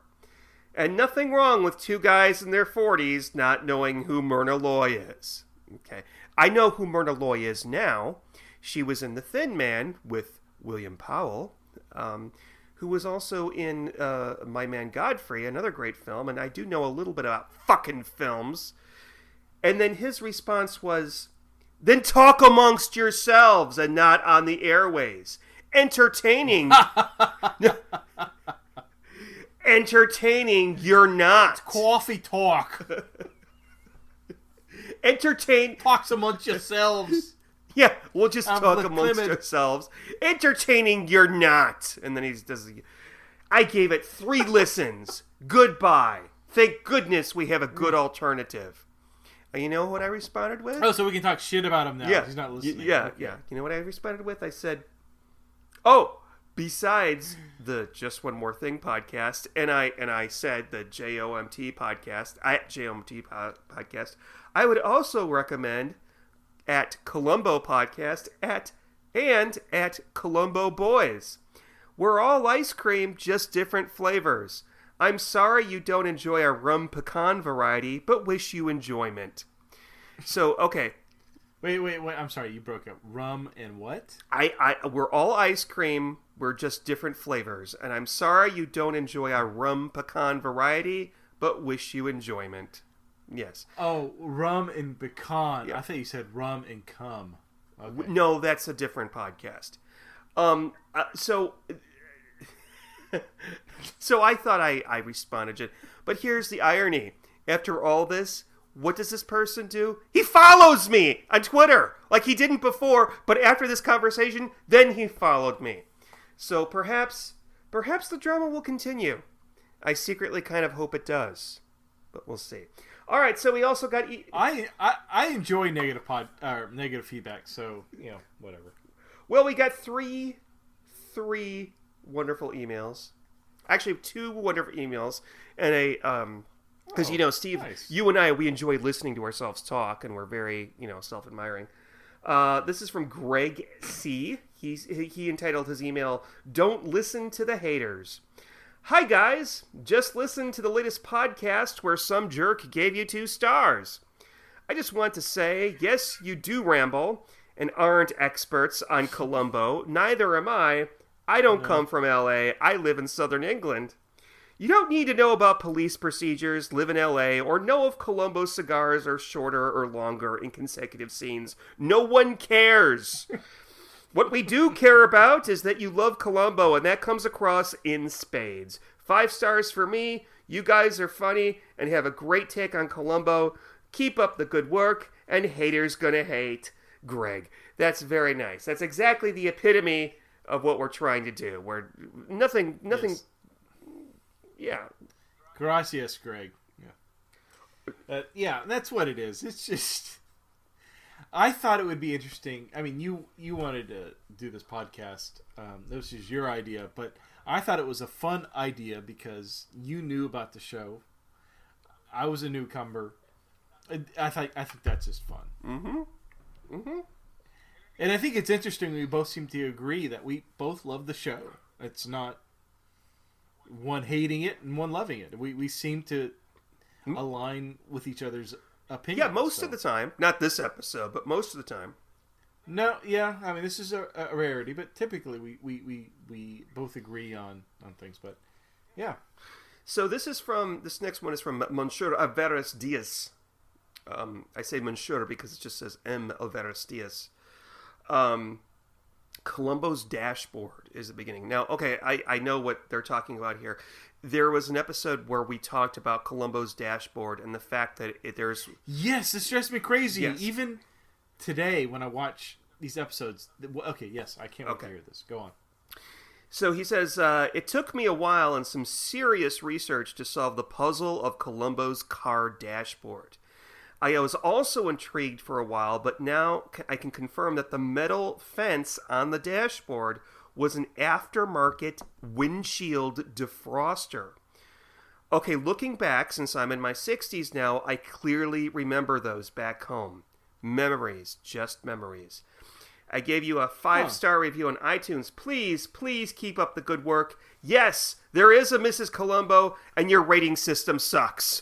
And nothing wrong with two guys in their 40s not knowing who Myrna Loy is. Okay, I know who Myrna Loy is now. She was in The Thin Man with William Powell, who was also in My Man Godfrey, another great film, and I do know a little bit about fucking films. And then his response was, then talk amongst yourselves and not on the airways. Entertaining. Entertaining, you're not. Coffee talk. Talks amongst yourselves. Yeah, we'll just talk amongst ourselves. Entertaining, you're not. And then I gave it 3 listens. Goodbye. Thank goodness we have a good alternative. You know what I responded with? Oh, so we can talk shit about him now. Yeah. He's not listening. Yeah, Okay. yeah. You know what I responded with? I said, "Oh, besides the Just One More Thing podcast," and I said the JOMT podcast at JOMT podcast. I would also recommend at Columbo podcast and at Columbo Boys. We're all ice cream, just different flavors. I'm sorry you don't enjoy our rum pecan variety, but wish you enjoyment. So, okay. Wait. I'm sorry. You broke up. Rum and what? We're all ice cream. We're just different flavors. And I'm sorry you don't enjoy our rum pecan variety, but wish you enjoyment. Yes. Oh, rum and pecan. Yeah. I thought you said rum and cum. Okay. No, that's a different podcast. So I thought I responded to it. But here's the irony. After all this, what does this person do? He follows me on Twitter. Like he didn't before, but after this conversation, then he followed me. So perhaps the drama will continue. I secretly kind of hope it does. But we'll see. All right, so we also got... I enjoy negative feedback, so, whatever. Well, we got three wonderful emails. Actually, 2 wonderful emails and a because Steve, nice. You and I, we enjoy listening to ourselves talk, and we're very self-admiring. This is from Greg C. He entitled his email, "Don't Listen to the Haters." Hi guys, just listened to the latest podcast where some jerk gave you 2 stars. I just want to say, yes, you do ramble and aren't experts on Columbo. Neither am I. I don't come from LA. I live in southern England. You don't need to know about police procedures, live in LA, or know if Columbo's cigars are shorter or longer in consecutive scenes. No one cares. What we do care about is that you love Columbo, and that comes across in spades. 5 stars for me. You guys are funny and have a great take on Columbo. Keep up the good work, and haters gonna hate. Greg. That's very nice. That's exactly the epitome of what we're trying to do. We're nothing. Yes. Yeah. Gracias, Greg. Yeah, that's what it is. It's just... I thought it would be interesting. I mean, you wanted to do this podcast. This is your idea, but I thought it was a fun idea because you knew about the show. I was a newcomer. I think that's just fun. Mm-hmm. And I think it's interesting we both seem to agree that we both love the show. It's not one hating it and one loving it. We seem to align with each other's opinions. Yeah, most of the time. Not this episode, but most of the time. No, yeah. I mean, this is a rarity, but typically we both agree on things. But yeah. So this next one is from Monsieur Alvarez Diaz. I say Monsieur because it just says M. Alvarez Diaz. Columbo's dashboard is the beginning. Now, okay, I know what they're talking about here. There was an episode where we talked about Columbo's dashboard and the fact that there's... Yes, this drives me crazy. Yes. Even today when I watch these episodes... Okay, yes, I can't wait to hear this. Go on. So he says, it took me a while and some serious research to solve the puzzle of Columbo's car dashboard. I was also intrigued for a while, but now I can confirm that the metal fence on the dashboard was an aftermarket windshield defroster. Okay, looking back, since I'm in my 60s now, I clearly remember those back home. Memories, just memories. I gave you a 5-star review on iTunes. Please keep up the good work. Yes, there is a Mrs. Columbo, and your rating system sucks.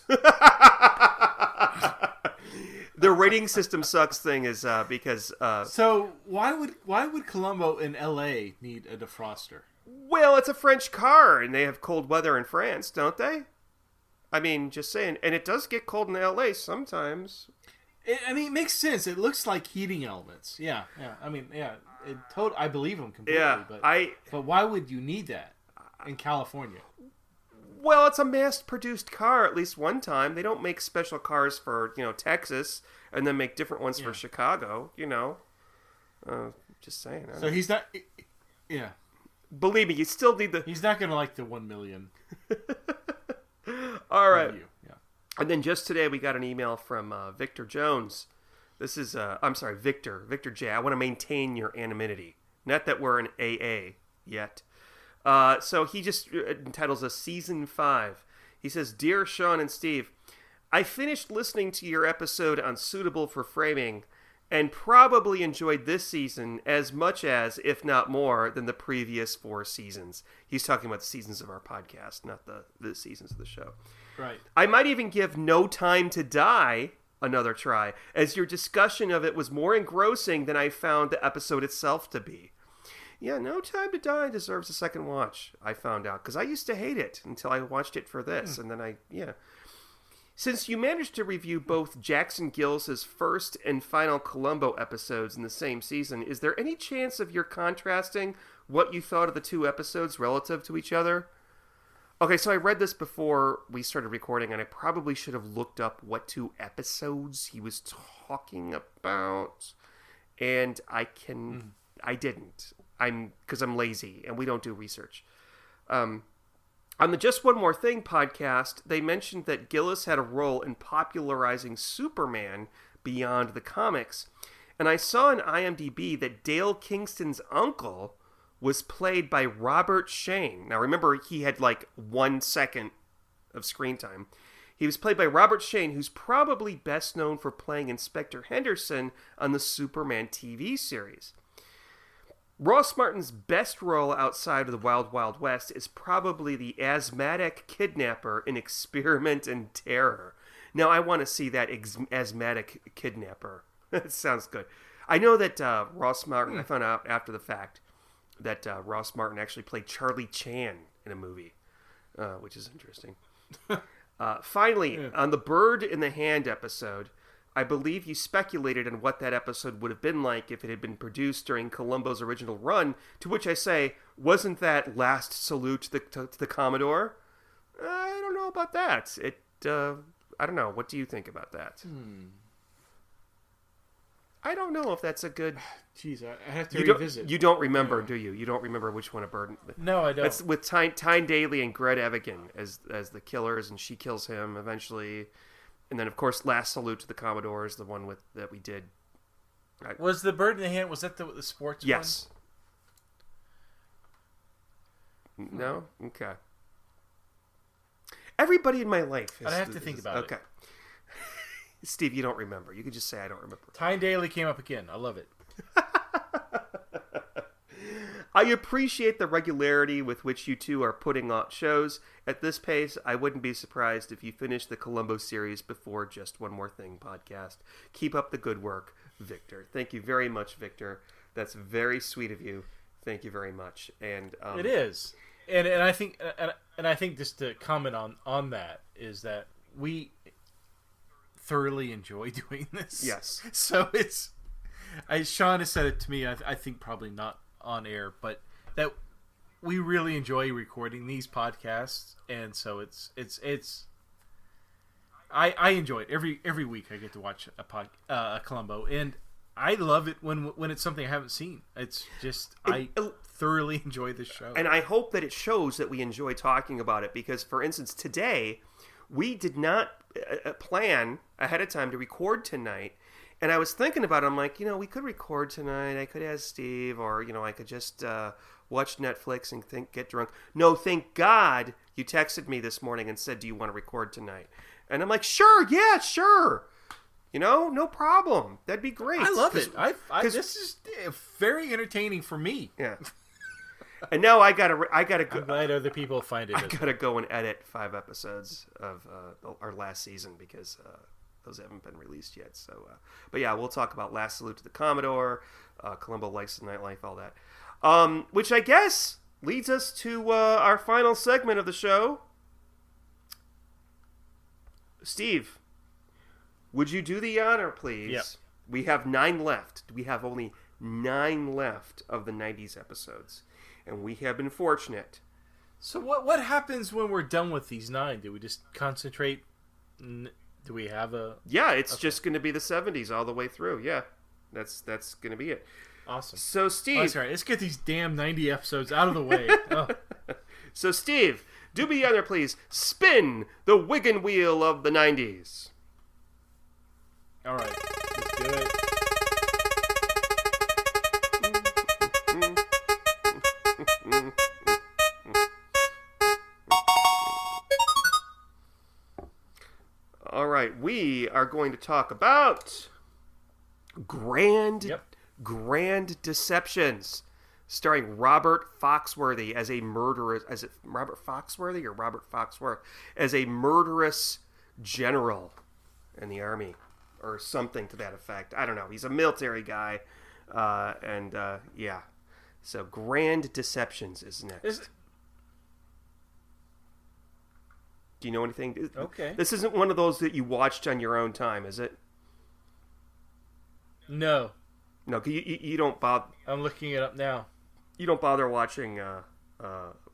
The rating system sucks thing is because... So why would Columbo in L.A. need a defroster? Well, it's a French car, and they have cold weather in France, don't they? I mean, just saying. And it does get cold in L.A. sometimes. It makes sense. It looks like heating elements. Yeah. I mean, yeah. I believe him completely. Yeah, but why would you need that in California? Well, it's a mass-produced car at least one time. They don't make special cars for, Texas and then make different ones for Chicago, Just saying. So he's not... Yeah. Believe me, you still need the... He's not going to like the 1 million. All right. Yeah. And then just today we got an email from Victor Jones. This is, I'm sorry, Victor J. I want to maintain your anonymity. Not that we're in AA yet. So he just entitles us Season 5. He says, Dear Sean and Steve, I finished listening to your episode on Suitable for Framing and probably enjoyed this season as much as, if not more, than the previous 4 seasons. He's talking about the seasons of our podcast, not the seasons of the show. Right. I might even give No Time to Die another try, as your discussion of it was more engrossing than I found the episode itself to be. Yeah, No Time to Die deserves a second watch, I found out, because I used to hate it until I watched it for this, and then Since you managed to review both Jackson Gill's first and final Columbo episodes in the same season, is there any chance of your contrasting what you thought of the 2 episodes relative to each other? Okay, so I read this before we started recording, and I probably should have looked up what 2 episodes he was talking about, and I didn't. Because I'm lazy, and we don't do research. On the Just One More Thing podcast, they mentioned that Gillis had a role in popularizing Superman beyond the comics. And I saw on IMDb that Dale Kingston's uncle was played by Robert Shane. Now, remember, he had like 1 second of screen time. He was played by Robert Shane, who's probably best known for playing Inspector Henderson on the Superman TV series. Ross Martin's best role outside of the Wild Wild West is probably the asthmatic kidnapper in Experiment in Terror. Now, I want to see that asthmatic kidnapper. That sounds good. I know that Ross Martin, I found out after the fact, that Ross Martin actually played Charlie Chan in a movie, which is interesting. Finally, on the Bird in the Hand episode, I believe you speculated on what that episode would have been like if it had been produced during Columbo's original run, to which I say, wasn't that Last Salute to the Commodore? I don't know about that. I don't know. What do you think about that? I don't know if that's a good... Jeez, I have to revisit. You don't remember, do you? You don't remember which one a bird... No, I don't. That's with Tyne Daly and Gret Evigan as the killers, and she kills him eventually. And then, of course, Last Salute to the Commodore is the one that we did. Was the Bird in the Hand, was that the sports one? Yes. No? Okay. Everybody in my life... I'd have to think about it. Okay. Steve, you don't remember. You could just say, I don't remember. Tyne Daly came up again. I love it. I appreciate the regularity with which you two are putting out shows. At this pace, I wouldn't be surprised if you finished the Columbo series before Just One More Thing podcast. Keep up the good work, Victor. Thank you very much, Victor. That's very sweet of you. Thank you very much. And it is. And I think just to comment on that is that we thoroughly enjoy doing this. Yes. So Sean has said it to me, I think probably not on air, but that we really enjoy recording these podcasts, and so I enjoy it every week. I get to watch a Columbo, and I love it when it's something I haven't seen. It's just I thoroughly enjoy this show, and I hope that it shows that we enjoy talking about it, because, for instance, today we did not plan ahead of time to record tonight. And I was thinking about it. I'm like, we could record tonight. I could ask Steve, or, I could just watch Netflix and get drunk. No, thank God you texted me this morning and said, do you want to record tonight? And I'm like, sure, yeah, sure. No problem. That'd be great. I love it. This is very entertaining for me. Yeah. And now I gotta go. I'm glad other people find it. I gotta go and edit 5 episodes of our last season, because those haven't been released yet. So, but yeah, we'll talk about Last Salute to the Commodore, Columbo Likes the Nightlife, all that. Which I guess leads us to our final segment of the show. Steve, would you do the honor, please? Yep. We have 9 left. We have only 9 left of the 90s episodes. And we have been fortunate. So what happens when we're done with these 9? Do we just concentrate... Do we have a... Yeah, it's just going to be the 70s all the way through. Yeah, that's going to be it. Awesome. So, Steve... Oh, that's right. Let's get these damn 90 episodes out of the way. Oh. So, Steve, do me the honor, please. Spin the Wiggin' Wheel of the 90s. All right, let's do it. All right, we are going to talk about Grand Deceptions, starring Robert Foxworthy as a murderous. Is it Robert Foxworthy or Robert Foxworth as a murderous general in the army, or something to that effect? I don't know. He's a military guy, yeah. So Grand Deceptions is next. Do you know anything? Okay. This isn't one of those that you watched on your own time, is it? No. No, you don't bother. I'm looking it up now. You don't bother watching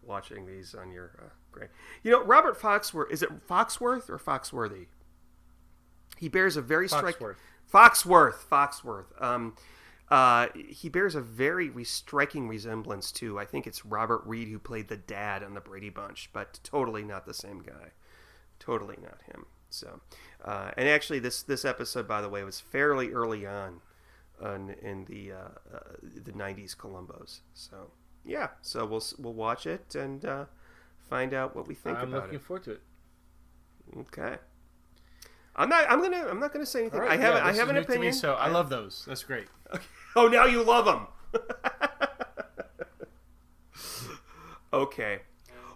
watching these on your grade. You know, Robert Foxworth. Is it Foxworth or Foxworthy? He bears a very striking. Foxworth. He bears a very striking resemblance to, I think it's Robert Reed, who played the dad on the Brady Bunch, but totally not the same guy. Totally not him. So, and actually, this episode, by the way, was fairly early on in the 90s Columbos. So, yeah. So we'll watch it and find out what we think about it. I'm looking forward to it. Okay. I'm not gonna say anything. Right, I have an opinion. So I love those. That's great. Okay. Oh, now you love them. Okay.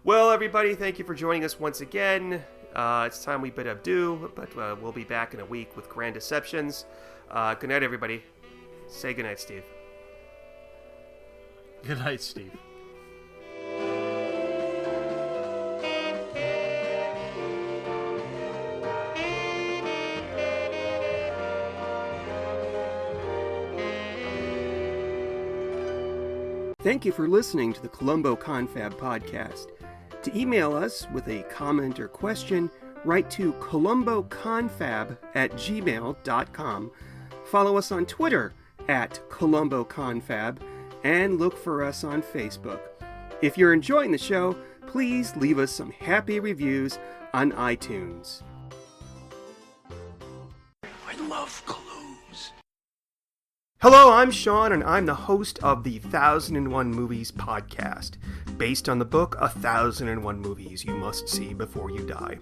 Well, everybody, thank you for joining us once again. It's time we bid adieu, but we'll be back in a week with Grand Deceptions. Good night, everybody. Say good night, Steve. Good night, Steve. Thank you for listening to the Columbo Confab podcast. To email us with a comment or question, write to columboconfab@gmail.com. Follow us on Twitter @columboconfab, and look for us on Facebook. If you're enjoying the show, please leave us some happy reviews on iTunes. I love clues. Hello, I'm Sean, and I'm the host of the 1001 Movies podcast, based on the book 1001 Movies You Must See Before You Die.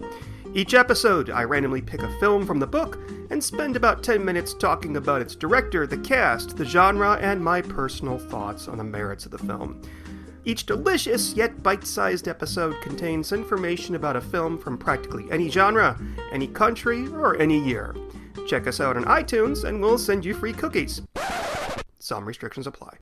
Each episode, I randomly pick a film from the book and spend about 10 minutes talking about its director, the cast, the genre, and my personal thoughts on the merits of the film. Each delicious yet bite-sized episode contains information about a film from practically any genre, any country, or any year. Check us out on iTunes, and we'll send you free cookies. Some restrictions apply.